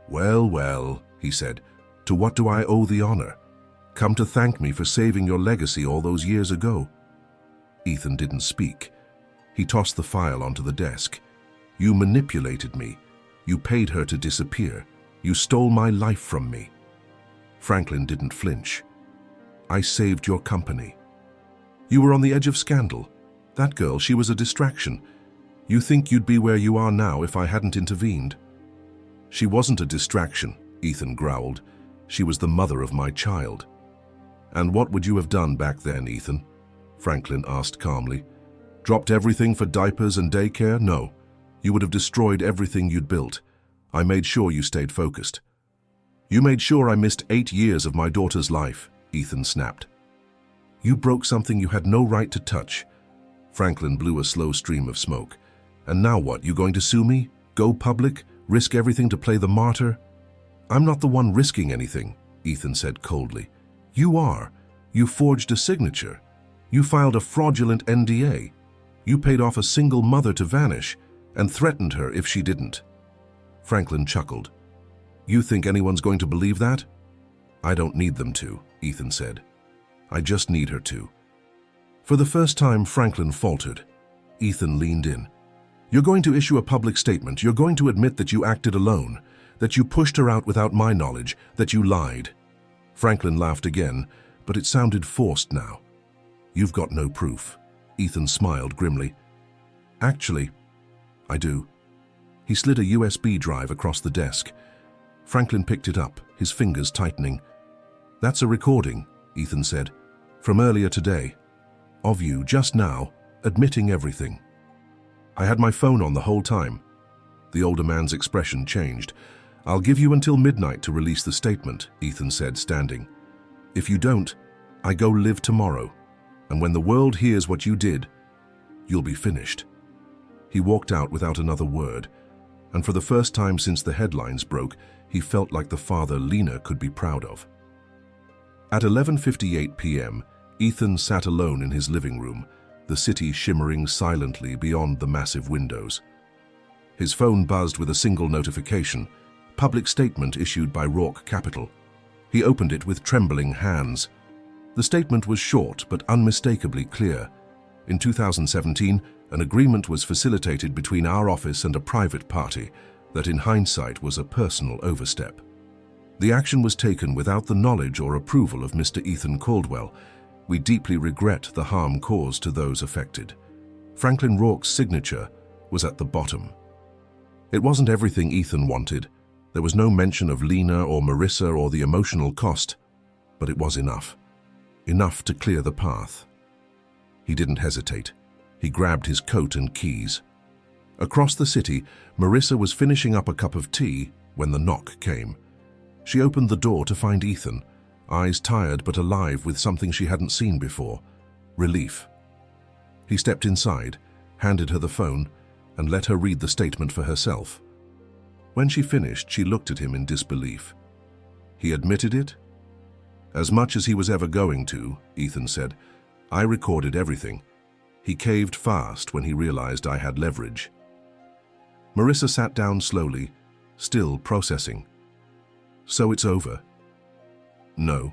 "Well, well," he said, "to what do I owe the honor? Come to thank me for saving your legacy all those years ago?" Ethan didn't speak. He tossed the file onto the desk. "You manipulated me. You paid her to disappear. You stole my life from me." Franklin didn't flinch. "I saved your company. You were on the edge of scandal. That girl, she was a distraction. You think you'd be where you are now if I hadn't intervened?" "She wasn't a distraction," Ethan growled. "She was the mother of my child." "And what would you have done back then, Ethan?" Franklin asked calmly. "Dropped everything for diapers and daycare? No. You would have destroyed everything you'd built. I made sure you stayed focused." "You made sure I missed 8 years of my daughter's life," Ethan snapped. "You broke something you had no right to touch." Franklin blew a slow stream of smoke. "And now what? You going to sue me? Go public? Risk everything to play the martyr?" "I'm not the one risking anything," Ethan said coldly. "You are. You forged a signature. You filed a fraudulent NDA. You paid off a single mother to vanish and threatened her if she didn't." Franklin chuckled. "You think anyone's going to believe that?" "I don't need them to," Ethan said. "I just need her to." For the first time, Franklin faltered. Ethan leaned in. "You're going to issue a public statement. You're going to admit that you acted alone, that you pushed her out without my knowledge, that you lied." Franklin laughed again, but it sounded forced now. "You've got no proof." Ethan smiled grimly. "Actually, I do." He slid a USB drive across the desk. Franklin picked it up, his fingers tightening. "That's a recording," Ethan said, "from earlier today. Of you, just now, admitting everything." "I had my phone on the whole time." The older man's expression changed. "I'll give you until midnight to release the statement," Ethan said, standing. "If you don't, I go live tomorrow. And when the world hears what you did, you'll be finished." He walked out without another word, and for the first time since the headlines broke, he felt like the father Lena could be proud of. At 11:58 p.m., Ethan sat alone in his living room, the city shimmering silently beyond the massive windows. His phone buzzed with a single notification, public statement issued by Rourke Capital. He opened it with trembling hands. The statement was short but unmistakably clear. In 2017, an agreement was facilitated between our office and a private party that in hindsight was a personal overstep. The action was taken without the knowledge or approval of Mr. Ethan Caldwell. We deeply regret the harm caused to those affected. Franklin Rourke's signature was at the bottom. It wasn't everything Ethan wanted. There was no mention of Lena or Marissa or the emotional cost, but it was enough. Enough to clear the path. He didn't hesitate. He grabbed his coat and keys. Across the city, Marissa was finishing up a cup of tea when the knock came. She opened the door to find Ethan, eyes tired but alive with something she hadn't seen before, relief. He stepped inside, handed her the phone, and let her read the statement for herself. When she finished, she looked at him in disbelief. He admitted it? "As much as he was ever going to," Ethan said. "I recorded everything. He caved fast when he realized I had leverage." Marissa sat down slowly, still processing. "So it's over?" "No,"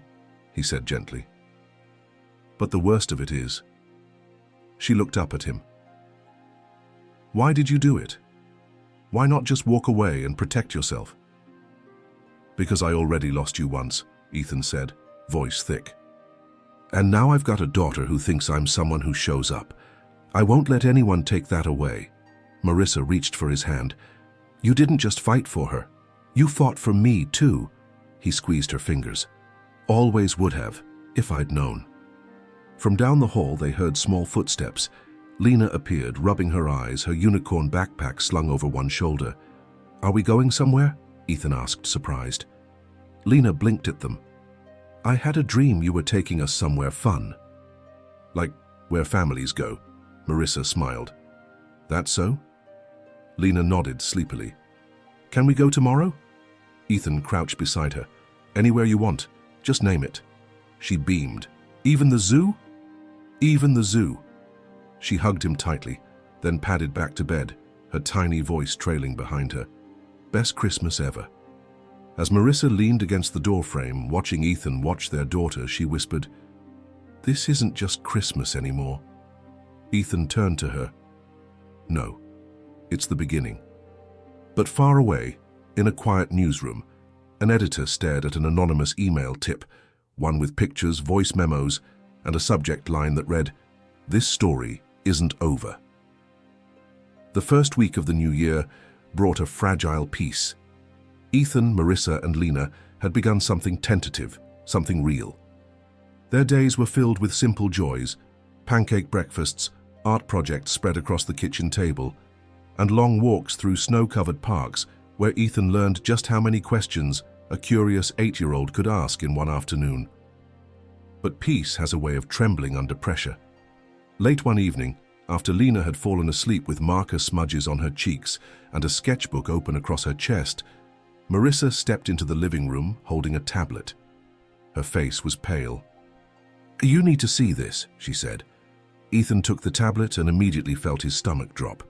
he said gently. "But the worst of it is..." She looked up at him. "Why did you do it? Why not just walk away and protect yourself?" "Because I already lost you once," Ethan said, voice thick. "And now I've got a daughter who thinks I'm someone who shows up. I won't let anyone take that away." Marissa reached for his hand. "You didn't just fight for her. You fought for me, too." He squeezed her fingers. "Always would have, if I'd known." From down the hall, they heard small footsteps. Lena appeared, rubbing her eyes, her unicorn backpack slung over one shoulder. "Are we going somewhere?" Ethan asked, surprised. Lena blinked at them. "I had a dream you were taking us somewhere fun." "Like where families go," Marissa smiled. "That so?" Lena nodded sleepily. "Can we go tomorrow?" Ethan crouched beside her. Anywhere you want. Just name it. She beamed. Even the zoo? Even the zoo. She hugged him tightly, then padded back to bed, her tiny voice trailing behind her. Best Christmas ever. As Marissa leaned against the doorframe, watching Ethan watch their daughter, she whispered, "This isn't just Christmas anymore." Ethan turned to her. "No, it's the beginning." But far away, in a quiet newsroom, an editor stared at an anonymous email tip, one with pictures, voice memos, and a subject line that read, "This story isn't over." The first week of the new year brought a fragile peace. Ethan, Marissa, and Lena had begun something tentative, something real. Their days were filled with simple joys, pancake breakfasts, art projects spread across the kitchen table, and long walks through snow-covered parks where Ethan learned just how many questions a curious 8-year-old could ask in one afternoon. But peace has a way of trembling under pressure. Late one evening, after Lena had fallen asleep with marker smudges on her cheeks and a sketchbook open across her chest, Marissa stepped into the living room holding a tablet. Her face was pale. "You need to see this," she said. Ethan took the tablet and immediately felt his stomach drop.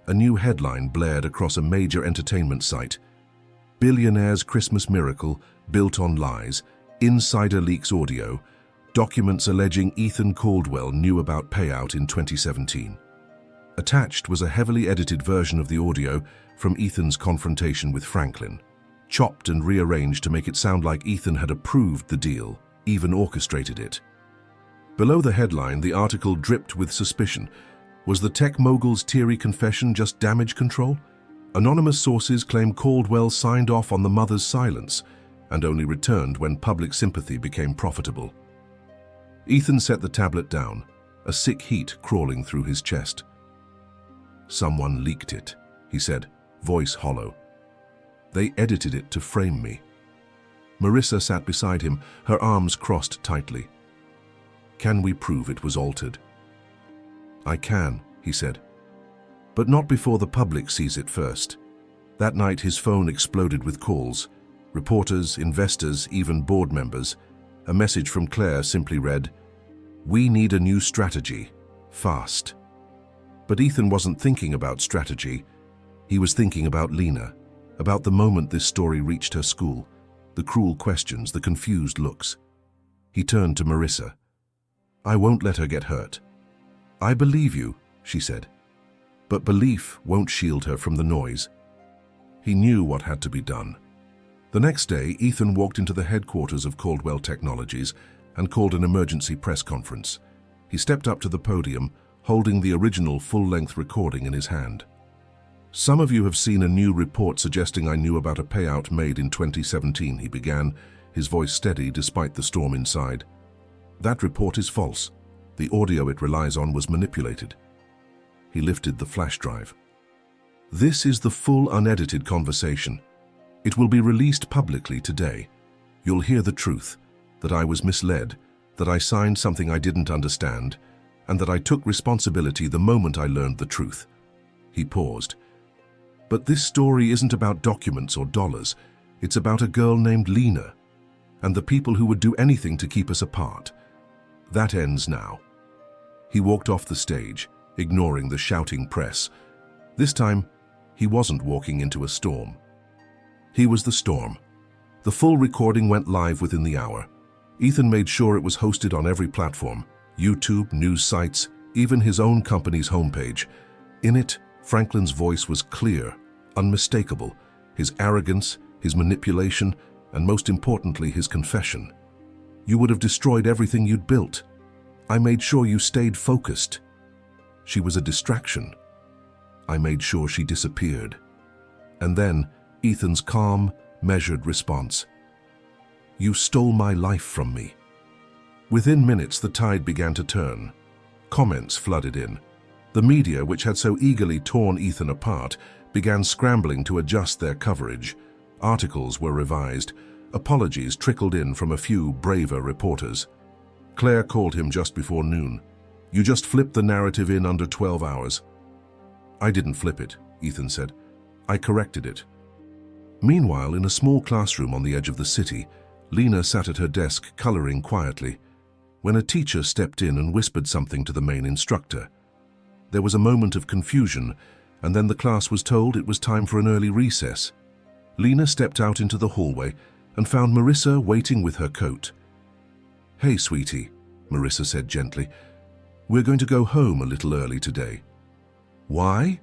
A new headline blared across a major entertainment site. "Billionaire's Christmas Miracle Built on Lies. Insider Leaks Audio. Documents alleging Ethan Caldwell knew about payout in 2017. Attached was a heavily edited version of the audio from Ethan's confrontation with Franklin, chopped and rearranged to make it sound like Ethan had approved the deal, even orchestrated it. Below the headline, the article dripped with suspicion. Was the tech mogul's teary confession just damage control? Anonymous sources claim Caldwell signed off on the mother's silence and only returned when public sympathy became profitable. Ethan set the tablet down, a sick heat crawling through his chest. "Someone leaked it," he said, voice hollow. "They edited it to frame me." Marissa sat beside him, her arms crossed tightly. "Can we prove it was altered?" "I can," he said. "But not before the public sees it first." That night his phone exploded with calls. Reporters, investors, even board members. A message from Claire simply read, "We need a new strategy. Fast." But Ethan wasn't thinking about strategy. He was thinking about Lena, about the moment this story reached her school, the cruel questions, the confused looks. He turned to Marissa. "I won't let her get hurt." "I believe you," she said. But belief won't shield her from the noise. He knew what had to be done. The next day, Ethan walked into the headquarters of Caldwell Technologies and called an emergency press conference. He stepped up to the podium, holding the original full-length recording in his hand. "Some of you have seen a new report suggesting I knew about a payout made in 2017, he began, his voice steady despite the storm inside. "That report is false. The audio it relies on was manipulated." He lifted the flash drive. "This is the full unedited conversation. It will be released publicly today. You'll hear the truth, that I was misled, that I signed something I didn't understand, and that I took responsibility the moment I learned the truth." He paused. "But this story isn't about documents or dollars. It's about a girl named Lena, and the people who would do anything to keep us apart. That ends now." He walked off the stage, ignoring the shouting press. This time, he wasn't walking into a storm. He was the storm. The full recording went live within the hour. Ethan made sure it was hosted on every platform, YouTube, news sites, even his own company's homepage. In it, Franklin's voice was clear, unmistakable, his arrogance, his manipulation, and most importantly, his confession. "You would have destroyed everything you'd built. I made sure you stayed focused. She was a distraction. I made sure she disappeared." And then, Ethan's calm, measured response. "You stole my life from me." Within minutes, the tide began to turn. Comments flooded in. The media, which had so eagerly torn Ethan apart, began scrambling to adjust their coverage. Articles were revised. Apologies trickled in from a few braver reporters. Claire called him just before noon. "You just flipped the narrative in under 12 hours. "I didn't flip it," Ethan said. "I corrected it." Meanwhile, in a small classroom on the edge of the city, Lena sat at her desk, coloring quietly, when a teacher stepped in and whispered something to the main instructor. There was a moment of confusion, and then the class was told it was time for an early recess. Lena stepped out into the hallway and found Marissa waiting with her coat. "Hey, sweetie," Marissa said gently. "We're going to go home a little early today." "Why?"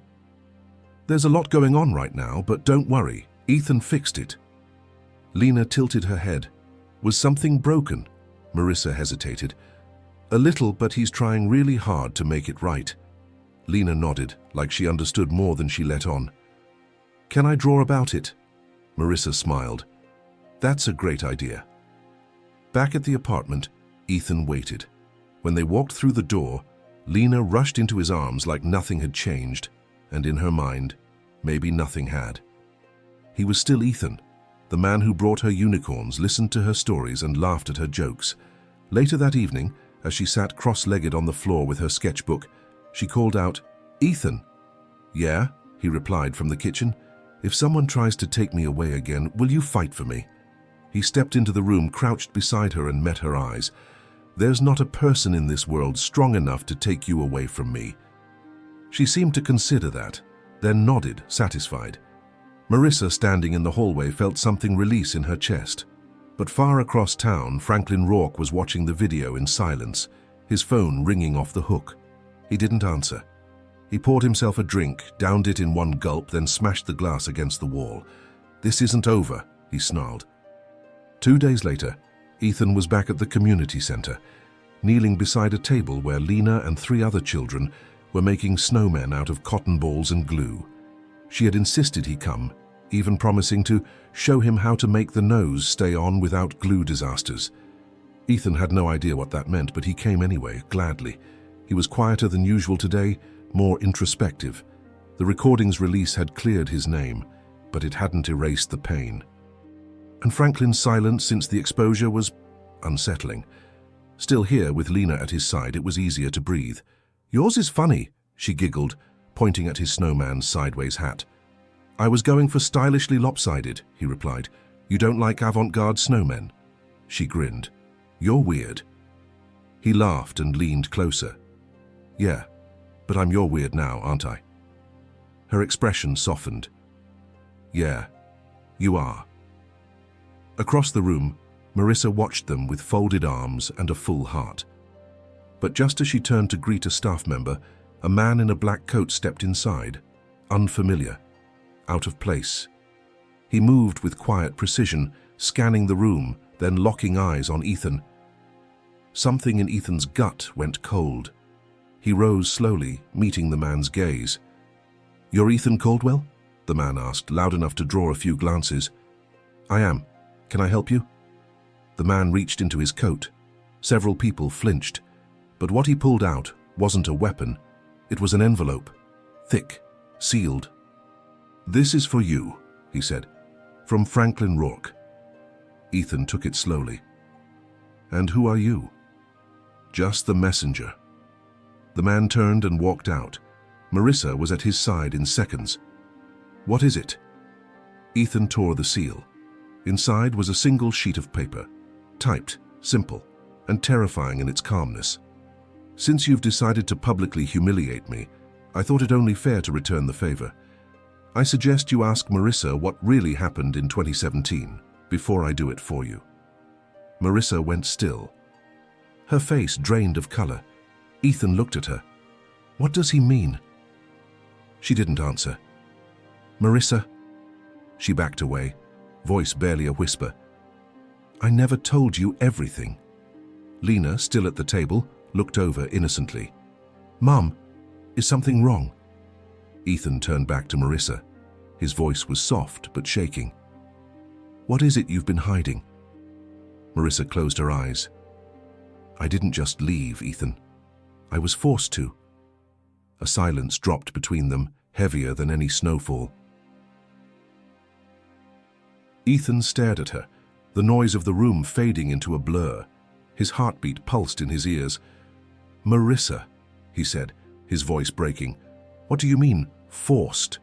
"There's a lot going on right now, but don't worry, Ethan fixed it." Lena tilted her head. "Was something broken?" Marissa hesitated. "A little, but he's trying really hard to make it right." Lena nodded, like she understood more than she let on. "Can I draw about it?" Marissa smiled. "That's a great idea." Back at the apartment, Ethan waited. When they walked through the door, Lena rushed into his arms like nothing had changed, and in her mind, maybe nothing had. He was still Ethan, the man who brought her unicorns, listened to her stories, and laughed at her jokes. Later that evening, as she sat cross-legged on the floor with her sketchbook, she called out, "Ethan." "Yeah," he replied from the kitchen. "If someone tries to take me away again, will you fight for me?" He stepped into the room, crouched beside her, and met her eyes. "There's not a person in this world strong enough to take you away from me." She seemed to consider that, then nodded, satisfied. Marissa, standing in the hallway, felt something release in her chest. But far across town, Franklin Rourke was watching the video in silence, his phone ringing off the hook. He didn't answer. He poured himself a drink, downed it in one gulp, then smashed the glass against the wall. "This isn't over," he snarled. 2 days later, Ethan was back at the community center, kneeling beside a table where Lena and 3 other children were making snowmen out of cotton balls and glue. She had insisted he come, even promising to show him how to make the nose stay on without glue disasters. Ethan had no idea what that meant, but he came anyway, gladly. He was quieter than usual today, more introspective. The recording's release had cleared his name, but it hadn't erased the pain. And Franklin's silence since the exposure was unsettling. Still here, with Lena at his side, it was easier to breathe. "Yours is funny," she giggled, pointing at his snowman's sideways hat. "I was going for stylishly lopsided," he replied. "You don't like avant-garde snowmen?" She grinned. "You're weird." He laughed and leaned closer. "Yeah, but I'm your weird now, aren't I?" Her expression softened. "Yeah, you are." Across the room, Marissa watched them with folded arms and a full heart. But just as she turned to greet a staff member, a man in a black coat stepped inside, unfamiliar, out of place. He moved with quiet precision, scanning the room, then locking eyes on Ethan. Something in Ethan's gut went cold. He rose slowly, meeting the man's gaze. "You're Ethan Caldwell?" the man asked, loud enough to draw a few glances. "I am. Can I help you?" The man reached into his coat. Several people flinched, but what he pulled out wasn't a weapon. It was an envelope, thick, sealed. "This is for you," he said, "from Franklin Rourke." Ethan took it slowly. "And who are you?" "Just the messenger." The man turned and walked out. Marissa was at his side in seconds. "What is it?" Ethan tore the seal. Inside was a single sheet of paper, typed, simple, and terrifying in its calmness. "Since you've decided to publicly humiliate me, I thought it only fair to return the favor. I suggest you ask Marissa what really happened in 2017 before I do it for you." Marissa went still. Her face drained of color. Ethan looked at her. "What does he mean?" She didn't answer. "Marissa?" She backed away, voice barely a whisper. "I never told you everything." Lena, still at the table, looked over innocently. "Mom, is something wrong?" Ethan turned back to Marissa. His voice was soft but shaking. "What is it you've been hiding?" Marissa closed her eyes. "I didn't just leave, Ethan. I was forced to." A silence dropped between them, heavier than any snowfall. Ethan stared at her, the noise of the room fading into a blur. His heartbeat pulsed in his ears. "Marissa," he said, his voice breaking. "What do you mean, forced?"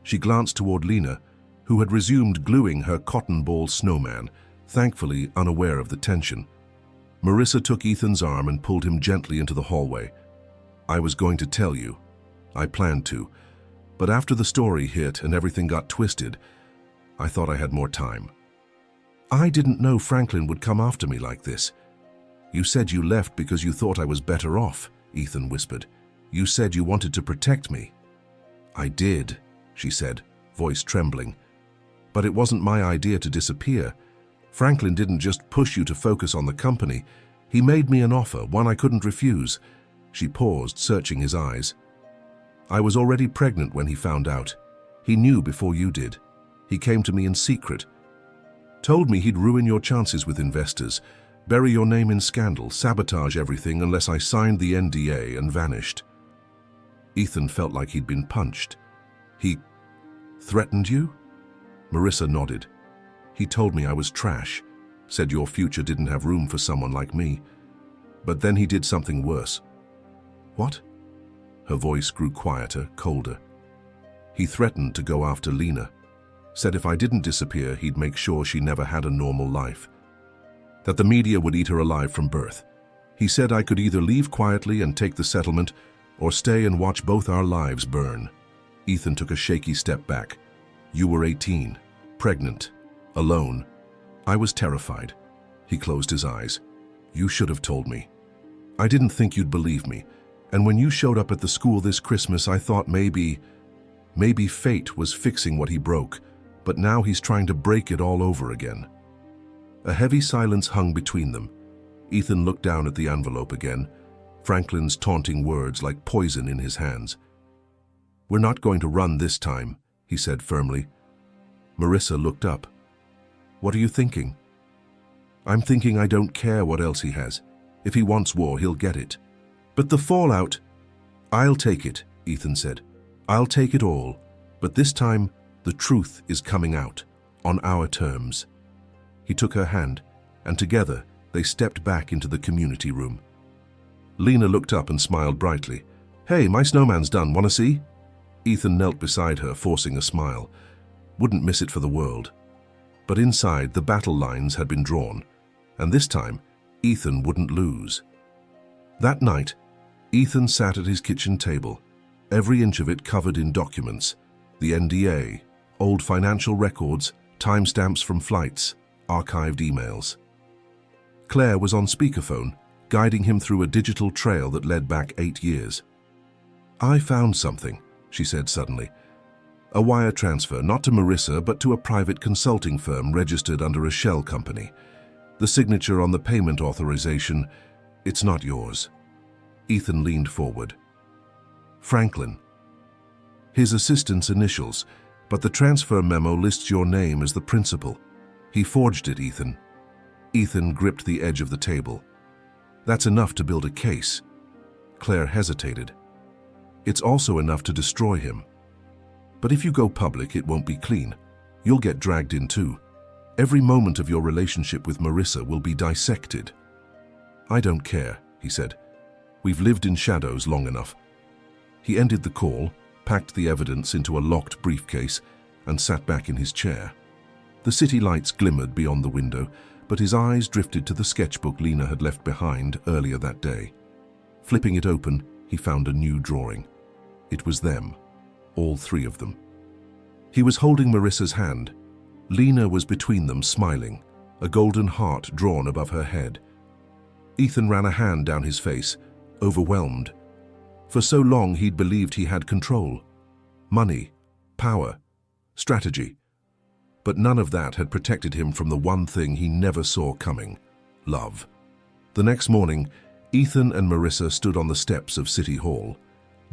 She glanced toward Lena, who had resumed gluing her cotton ball snowman, thankfully unaware of the tension. Marissa took Ethan's arm and pulled him gently into the hallway. "I was going to tell you. I planned to. But after the story hit and everything got twisted, I thought I had more time." "I didn't know Franklin would come after me like this." "You said you left because you thought I was better off," Ethan whispered. "You said you wanted to protect me." "I did," she said, voice trembling. "But it wasn't my idea to disappear. Franklin didn't just push you to focus on the company. He made me an offer, one I couldn't refuse." She paused, searching his eyes. "I was already pregnant when he found out. He knew before you did. He came to me in secret. Told me he'd ruin your chances with investors, bury your name in scandal, sabotage everything unless I signed the NDA and vanished." Ethan felt like he'd been punched. "He threatened you?" Marissa nodded. "He told me I was trash, said your future didn't have room for someone like me. But then he did something worse." "What?" Her voice grew quieter, colder. "He threatened to go after Lena. Said if I didn't disappear, he'd make sure she never had a normal life. That the media would eat her alive from birth. He said I could either leave quietly and take the settlement, or stay and watch both our lives burn." Ethan took a shaky step back. "You were 18, pregnant, alone. I was terrified." He closed his eyes. "You should have told me. I didn't think you'd believe me. And when you showed up at the school this Christmas, I thought maybe fate was fixing what he broke, but now he's trying to break it all over again." A heavy silence hung between them. Ethan looked down at the envelope again, Franklin's taunting words like poison in his hands. "We're not going to run this time," he said firmly. Marissa looked up. "What are you thinking?" "I'm thinking I don't care what else he has. If he wants war, he'll get it. But the fallout—" "I'll take it," Ethan said. "I'll take it all. But this time, the truth is coming out, on our terms." He took her hand, and together they stepped back into the community room. Lena looked up and smiled brightly. "Hey, my snowman's done. Wanna see?" Ethan knelt beside her, forcing a smile. Wouldn't miss it for the world. But inside, the battle lines had been drawn, and this time, Ethan wouldn't lose. That night, Ethan sat at his kitchen table, every inch of it covered in documents, the NDA, old financial records, timestamps from flights, archived emails. Claire was on speakerphone, guiding him through a digital trail that led back 8 years. "I found something," she said suddenly. "A wire transfer, not to Marissa, but to a private consulting firm registered under a shell company. The signature on the payment authorization, it's not yours." Ethan leaned forward. "Franklin." "His assistant's initials, but the transfer memo lists your name as the principal. He forged it, Ethan." Ethan gripped the edge of the table. "That's enough to build a case." Claire hesitated. "It's also enough to destroy him. But if you go public, it won't be clean. You'll get dragged in too. Every moment of your relationship with Marissa will be dissected." "I don't care," he said. "We've lived in shadows long enough." He ended the call, packed the evidence into a locked briefcase, and sat back in his chair. The city lights glimmered beyond the window, but his eyes drifted to the sketchbook Lena had left behind earlier that day. Flipping it open, he found a new drawing. It was them, all 3 of them. He was holding Marissa's hand. Lena was between them, smiling, a golden heart drawn above her head. Ethan ran a hand down his face, overwhelmed. For so long he'd believed he had control. Money, power, strategy. But none of that had protected him from the one thing he never saw coming: love. The next morning, Ethan and Marissa stood on the steps of City Hall.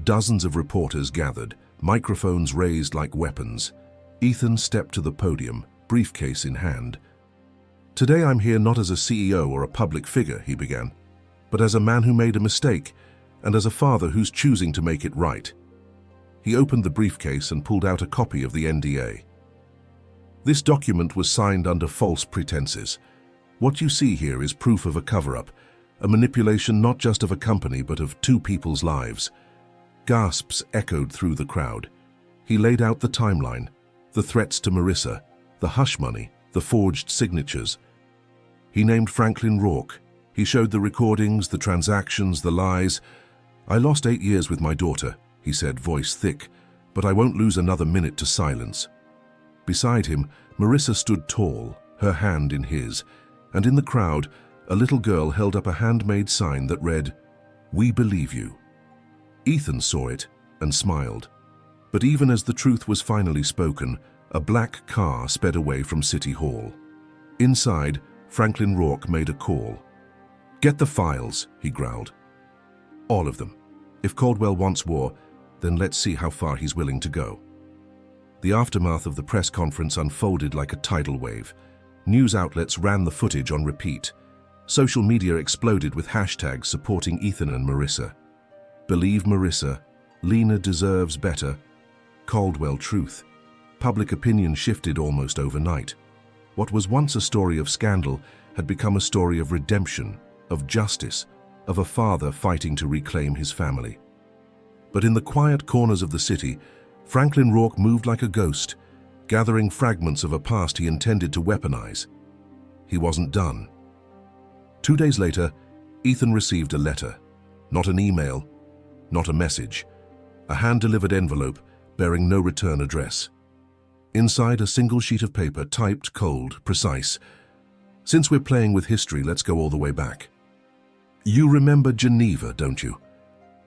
Dozens of reporters gathered, microphones raised like weapons. Ethan stepped to the podium, briefcase in hand. "Today I'm here not as a CEO or a public figure," he began, "but as a man who made a mistake, and as a father who's choosing to make it right." He opened the briefcase and pulled out a copy of the NDA. This document was signed under false pretenses. What you see here is proof of a cover-up, a manipulation not just of a company but of 2 people's lives. Gasps echoed through the crowd. He laid out the timeline, the threats to Marissa, the hush money, the forged signatures. He named Franklin Rourke. He showed the recordings, the transactions, the lies. "I lost 8 years with my daughter," he said, voice thick, "but I won't lose another minute to silence." Beside him, Marissa stood tall, her hand in his, and in the crowd, a little girl held up a handmade sign that read, "We believe you." Ethan saw it and smiled. But even as the truth was finally spoken, a black car sped away from City Hall. Inside, Franklin Rourke made a call. "Get the files," he growled. "All of them. If Caldwell wants war, then let's see how far he's willing to go." The aftermath of the press conference unfolded like a tidal wave. News outlets ran the footage on repeat. Social media exploded with hashtags supporting Ethan and Marissa. Believe Marissa, Lena deserves better, Caldwell truth. Public opinion shifted almost overnight. What was once a story of scandal had become a story of redemption, of justice, of a father fighting to reclaim his family. But in the quiet corners of the city, Franklin Rourke moved like a ghost, gathering fragments of a past he intended to weaponize. He wasn't done. 2 days later, Ethan received a letter. Not an email, not a message. A hand-delivered envelope bearing no return address. Inside, a single sheet of paper, typed, cold, precise. "Since we're playing with history, let's go all the way back. You remember Geneva, don't you?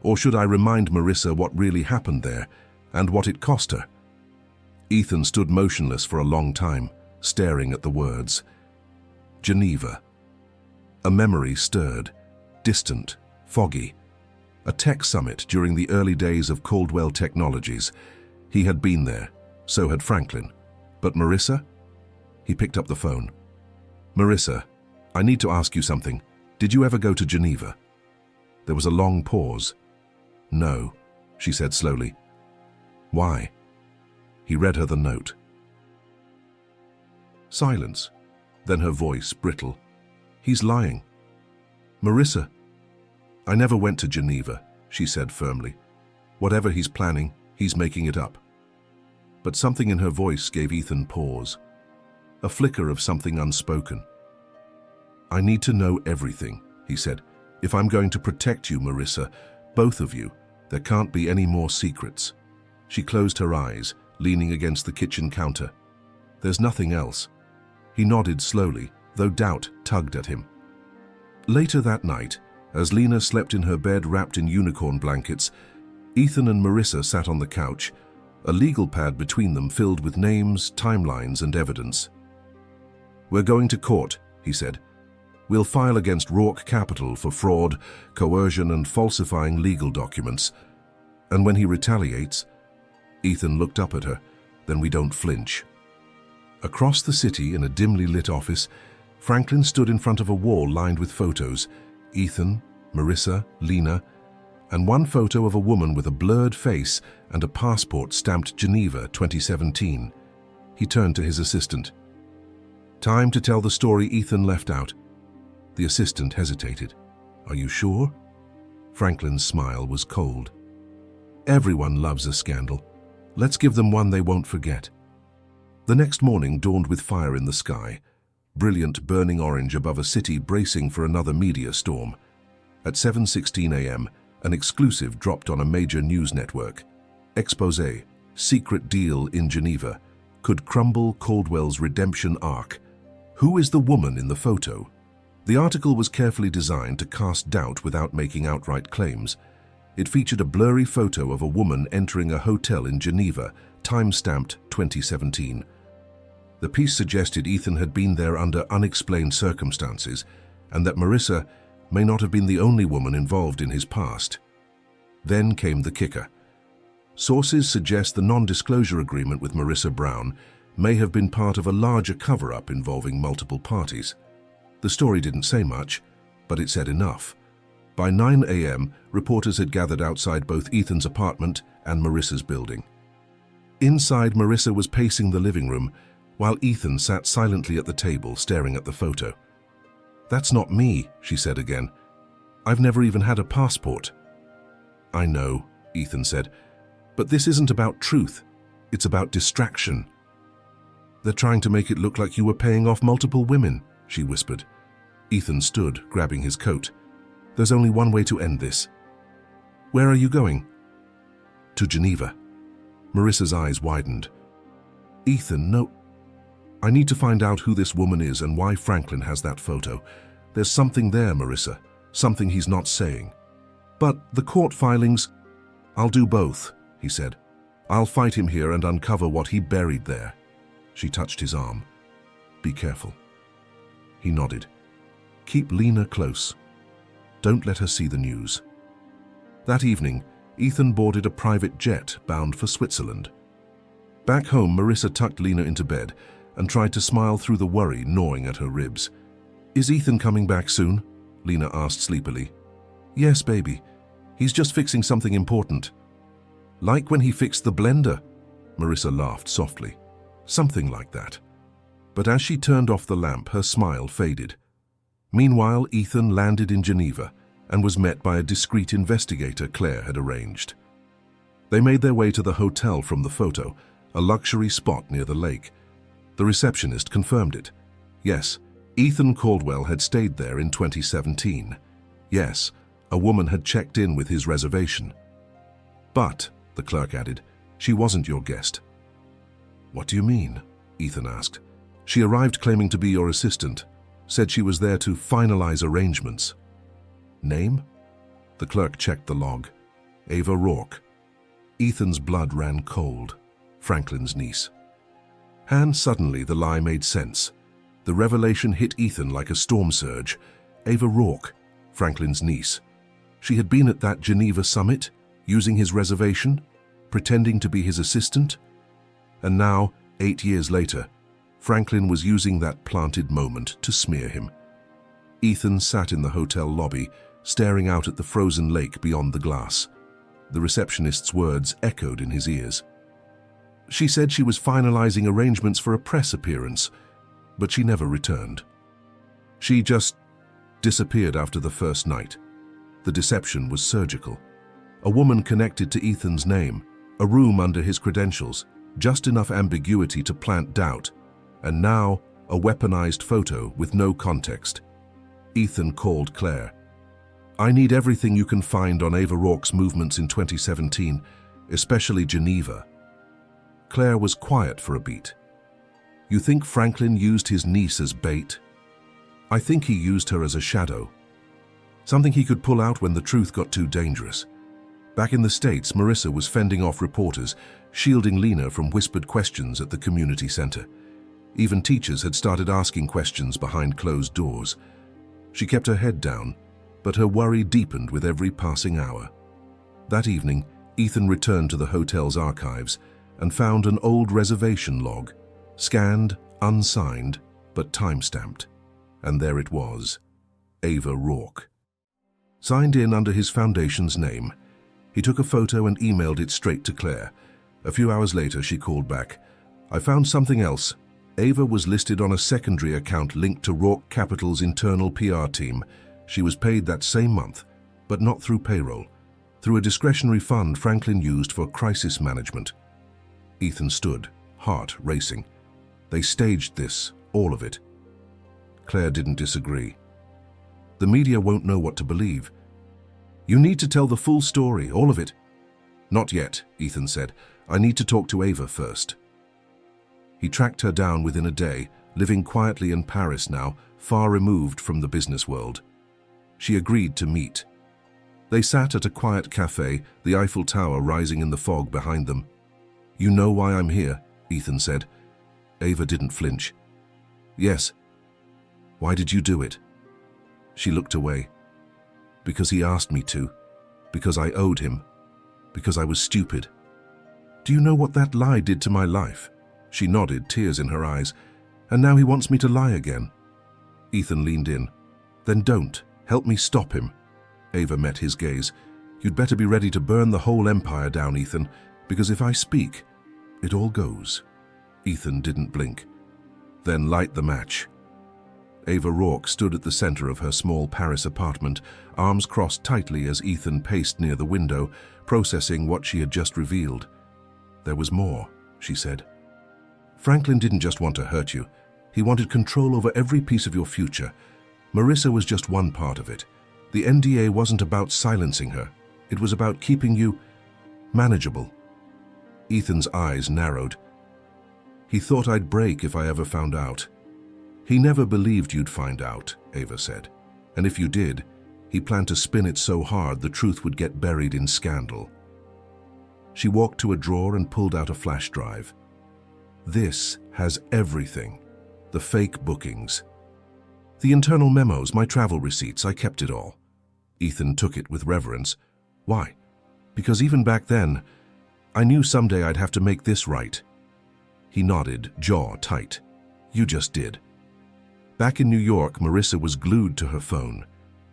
Or should I remind Marissa what really happened there and what it cost her?" Ethan stood motionless for a long time, staring at the words. Geneva. A memory stirred, distant, foggy. A tech summit during the early days of Caldwell Technologies. He had been there, so had Franklin. But Marissa? He picked up the phone. "Marissa, I need to ask you something. Did you ever go to Geneva?" There was a long pause. "No," she said slowly. "Why?" He read her the note. Silence. Then her voice, brittle. "He's lying. Marissa." "I never went to Geneva," she said firmly. "Whatever he's planning, he's making it up." But something in her voice gave Ethan pause. A flicker of something unspoken. "I need to know everything," he said. "If I'm going to protect you, Marissa, both of you, there can't be any more secrets." She closed her eyes, leaning against the kitchen counter. "There's nothing else." He nodded slowly, though doubt tugged at him. Later that night, as Lena slept in her bed wrapped in unicorn blankets, Ethan and Marissa sat on the couch, a legal pad between them filled with names, timelines, and evidence. "We're going to court," he said. "We'll file against Rourke Capital for fraud, coercion, and falsifying legal documents. And when he retaliates..." Ethan looked up at her. "Then we don't flinch." Across the city, in a dimly lit office, Franklin stood in front of a wall lined with photos. Ethan, Marissa, Lena, and one photo of a woman with a blurred face and a passport stamped Geneva 2017. He turned to his assistant. "Time to tell the story Ethan left out." The assistant hesitated. "Are you sure?" Franklin's smile was cold. "Everyone loves a scandal. Let's give them one they won't forget." The next morning dawned with fire in the sky, brilliant burning orange above a city bracing for another media storm. At 7:16 a.m., an exclusive dropped on a major news network. Exposé, secret deal in Geneva, could crumble Caldwell's redemption arc. Who is the woman in the photo? The article was carefully designed to cast doubt without making outright claims. It featured a blurry photo of a woman entering a hotel in Geneva, time-stamped 2017. The piece suggested Ethan had been there under unexplained circumstances, and that Marissa may not have been the only woman involved in his past. Then came the kicker. Sources suggest the non-disclosure agreement with Marissa Brown may have been part of a larger cover-up involving multiple parties. The story didn't say much, but it said enough. By 9 a.m., reporters had gathered outside both Ethan's apartment and Marissa's building. Inside, Marissa was pacing the living room, while Ethan sat silently at the table, staring at the photo. "That's not me," she said again. "I've never even had a passport." "I know," Ethan said, "but this isn't about truth. It's about distraction." "They're trying to make it look like you were paying off multiple women," she whispered. Ethan stood, grabbing his coat. There's only one way to end this. Where are you going? To Geneva. Marissa's eyes widened. Ethan, no. I need to find out who this woman is and why Franklin has that photo. There's something there, Marissa. Something he's not saying. But the court filings... I'll do both, he said. I'll fight him here and uncover what he buried there. She touched his arm. Be careful. He nodded. Keep Lena close. Don't let her see the news. That evening, Ethan boarded a private jet bound for Switzerland. Back home, Marissa tucked Lena into bed and tried to smile through the worry gnawing at her ribs. Is Ethan coming back soon? Lena asked sleepily. Yes, baby. He's just fixing something important. Like when he fixed the blender? Marissa laughed softly. Something like that. But as she turned off the lamp, her smile faded. Meanwhile, Ethan landed in Geneva and was met by a discreet investigator Claire had arranged. They made their way to the hotel from the photo, a luxury spot near the lake. The receptionist confirmed it. Yes, Ethan Caldwell had stayed there in 2017. Yes, a woman had checked in with his reservation. But, the clerk added, she wasn't your guest. What do you mean? Ethan asked. She arrived claiming to be your assistant, said she was there to finalize arrangements. Name? The clerk checked the log. Ava Rourke. Ethan's blood ran cold. Franklin's niece. And suddenly the lie made sense. The revelation hit Ethan like a storm surge. Ava Rourke, Franklin's niece. She had been at that Geneva summit, using his reservation, pretending to be his assistant. And now, 8 years later, Franklin was using that planted moment to smear him. Ethan sat in the hotel lobby, staring out at the frozen lake beyond the glass. The receptionist's words echoed in his ears. She said she was finalizing arrangements for a press appearance, but she never returned. She just disappeared after the first night. The deception was surgical. A woman connected to Ethan's name, a room under his credentials, just enough ambiguity to plant doubt, and now a weaponized photo with no context. Ethan called Claire. I need everything you can find on Ava Rourke's movements in 2017, especially Geneva. Claire was quiet for a beat. You think Franklin used his niece as bait? I think he used her as a shadow. Something he could pull out when the truth got too dangerous. Back in the States, Marissa was fending off reporters, shielding Lena from whispered questions at the community center. Even teachers had started asking questions behind closed doors. She kept her head down, but her worry deepened with every passing hour. That evening, Ethan returned to the hotel's archives and found an old reservation log, scanned, unsigned, but time-stamped. And there it was, Ava Rourke. Signed in under his foundation's name. He took a photo and emailed it straight to Claire. A few hours later, she called back. I found something else. Ava was listed on a secondary account linked to Rourke Capital's internal PR team. She was paid that same month, but not through payroll, through a discretionary fund Franklin used for crisis management. Ethan stood, heart racing. They staged this, all of it. Claire didn't disagree. The media won't know what to believe. You need to tell the full story, all of it. Not yet, Ethan said. I need to talk to Ava first. He tracked her down within a day, living quietly in Paris now, far removed from the business world. She agreed to meet. They sat at a quiet cafe, the Eiffel Tower rising in the fog behind them. You know why I'm here, Ethan said. Ava didn't flinch. Yes. Why did you do it? She looked away. Because he asked me to. Because I owed him. Because I was stupid. Do you know what that lie did to my life? She nodded, tears in her eyes. And now he wants me to lie again. Ethan leaned in. Then don't. Help me stop him. Ava met his gaze. You'd better be ready to burn the whole empire down, Ethan, because if I speak, it all goes. Ethan didn't blink. Then light the match. Ava Rourke stood at the center of her small Paris apartment, arms crossed tightly as Ethan paced near the window, processing what she had just revealed. There was more, she said. Franklin didn't just want to hurt you. He wanted control over every piece of your future. Marissa was just one part of it. The NDA wasn't about silencing her. It was about keeping you manageable. Ethan's eyes narrowed. He thought I'd break if I ever found out. He never believed you'd find out, Ava said. And if you did, he planned to spin it so hard the truth would get buried in scandal. She walked to a drawer and pulled out a flash drive. This has everything. The fake bookings. The internal memos, my travel receipts, I kept it all. Ethan took it with reverence. Why? Because even back then, I knew someday I'd have to make this right. He nodded, jaw tight. You just did. Back in New York, Marissa was glued to her phone.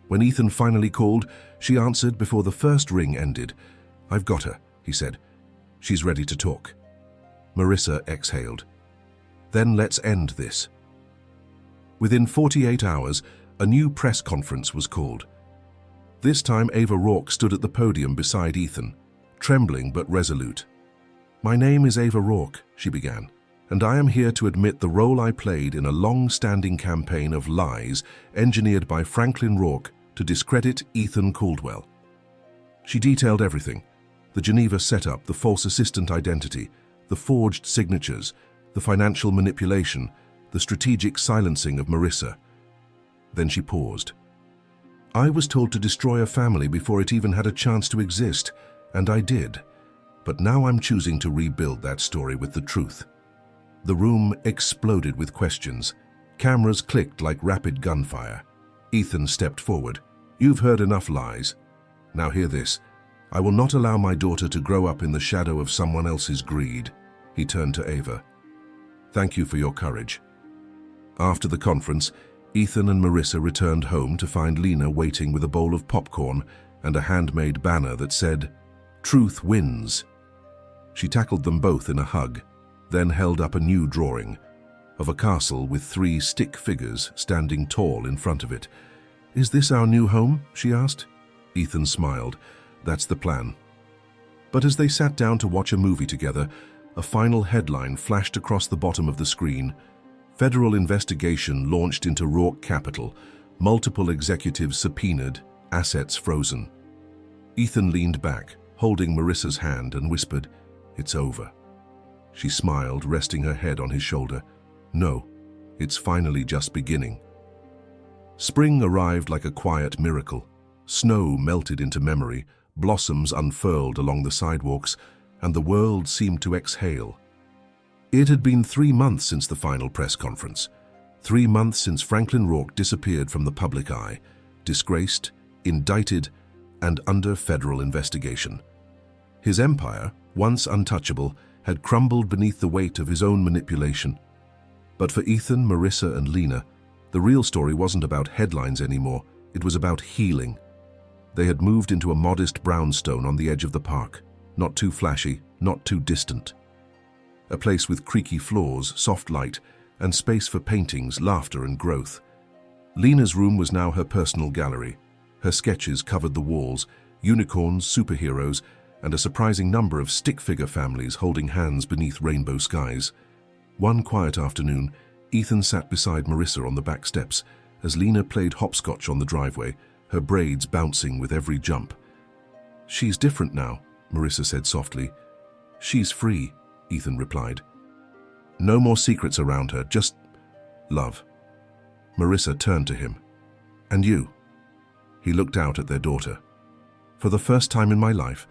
When Ethan finally called, she answered before the first ring ended. I've got her, he said. She's ready to talk. Marissa exhaled. Then let's end this. Within 48 hours, a new press conference was called. This time, Ava Rourke stood at the podium beside Ethan, trembling but resolute. My name is Ava Rourke, she began, and I am here to admit the role I played in a long-standing campaign of lies engineered by Franklin Rourke to discredit Ethan Caldwell. She detailed everything: the Geneva setup, the false assistant identity, the forged signatures, the financial manipulation, the strategic silencing of Marissa. Then she paused. I was told to destroy a family before it even had a chance to exist, and I did. But now I'm choosing to rebuild that story with the truth. The room exploded with questions. Cameras clicked like rapid gunfire. Ethan stepped forward. You've heard enough lies. Now hear this. I will not allow my daughter to grow up in the shadow of someone else's greed. He turned to Ava. Thank you for your courage. After the conference, Ethan and Marissa returned home to find Lena waiting with a bowl of popcorn and a handmade banner that said, Truth wins. She tackled them both in a hug, then held up a new drawing of a castle with 3 stick figures standing tall in front of it. Is this our new home? She asked. Ethan smiled. That's the plan. But as they sat down to watch a movie together, a final headline flashed across the bottom of the screen. Federal investigation launched into Rourke Capital. Multiple executives subpoenaed, assets frozen. Ethan leaned back, holding Marissa's hand, and whispered, It's over. She smiled, resting her head on his shoulder. No, it's finally just beginning. Spring arrived like a quiet miracle. Snow melted into memory, blossoms unfurled along the sidewalks, and the world seemed to exhale. It had been 3 months since the final press conference. 3 months since Franklin Rourke disappeared from the public eye, disgraced, indicted, and under federal investigation. His empire, once untouchable, had crumbled beneath the weight of his own manipulation. But for Ethan, Marissa, and Lena, the real story wasn't about headlines anymore. It was about healing. They had moved into a modest brownstone on the edge of the park, not too flashy, not too distant. A place with creaky floors, soft light, and space for paintings, laughter, and growth. Lena's room was now her personal gallery. Her sketches covered the walls, unicorns, superheroes, and a surprising number of stick-figure families holding hands beneath rainbow skies. One quiet afternoon, Ethan sat beside Marissa on the back steps as Lena played hopscotch on the driveway, her braids bouncing with every jump. She's different now, Marissa said softly. She's free, Ethan replied. No more secrets around her, just love. Marissa turned to him. And you? He looked out at their daughter. For the first time in my life,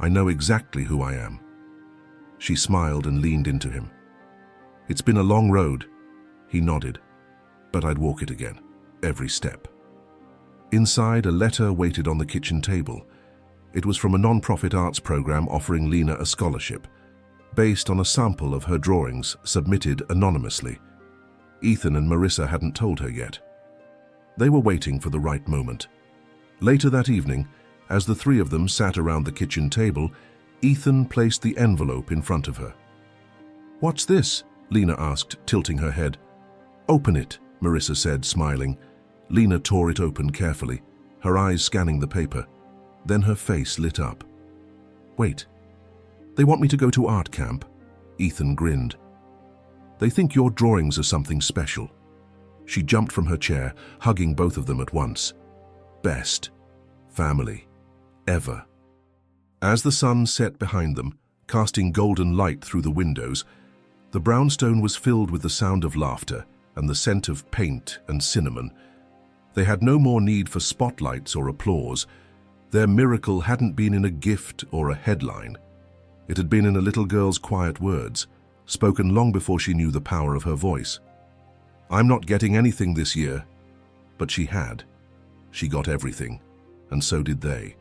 I know exactly who I am. She smiled and leaned into him. It's been a long road. He nodded. But I'd walk it again, every step. Inside, a letter waited on the kitchen table. It was from a non-profit arts program offering Lena a scholarship, based on a sample of her drawings submitted anonymously. Ethan and Marissa hadn't told her yet. They were waiting for the right moment. Later that evening, as the 3 of them sat around the kitchen table, Ethan placed the envelope in front of her. What's this? Lena asked, tilting her head. Open it, Marissa said, smiling. Lena tore it open carefully, her eyes scanning the paper. Then her face lit up. Wait, they want me to go to art camp? Ethan grinned. They think your drawings are something special. She jumped from her chair, hugging both of them at once. Best family ever. As the sun set behind them, casting golden light through the windows, the brownstone was filled with the sound of laughter and the scent of paint and cinnamon. They had no more need for spotlights or applause. Their miracle hadn't been in a gift or a headline. It had been in a little girl's quiet words, spoken long before she knew the power of her voice. "I'm not getting anything this year," but she had. She got everything, and so did they.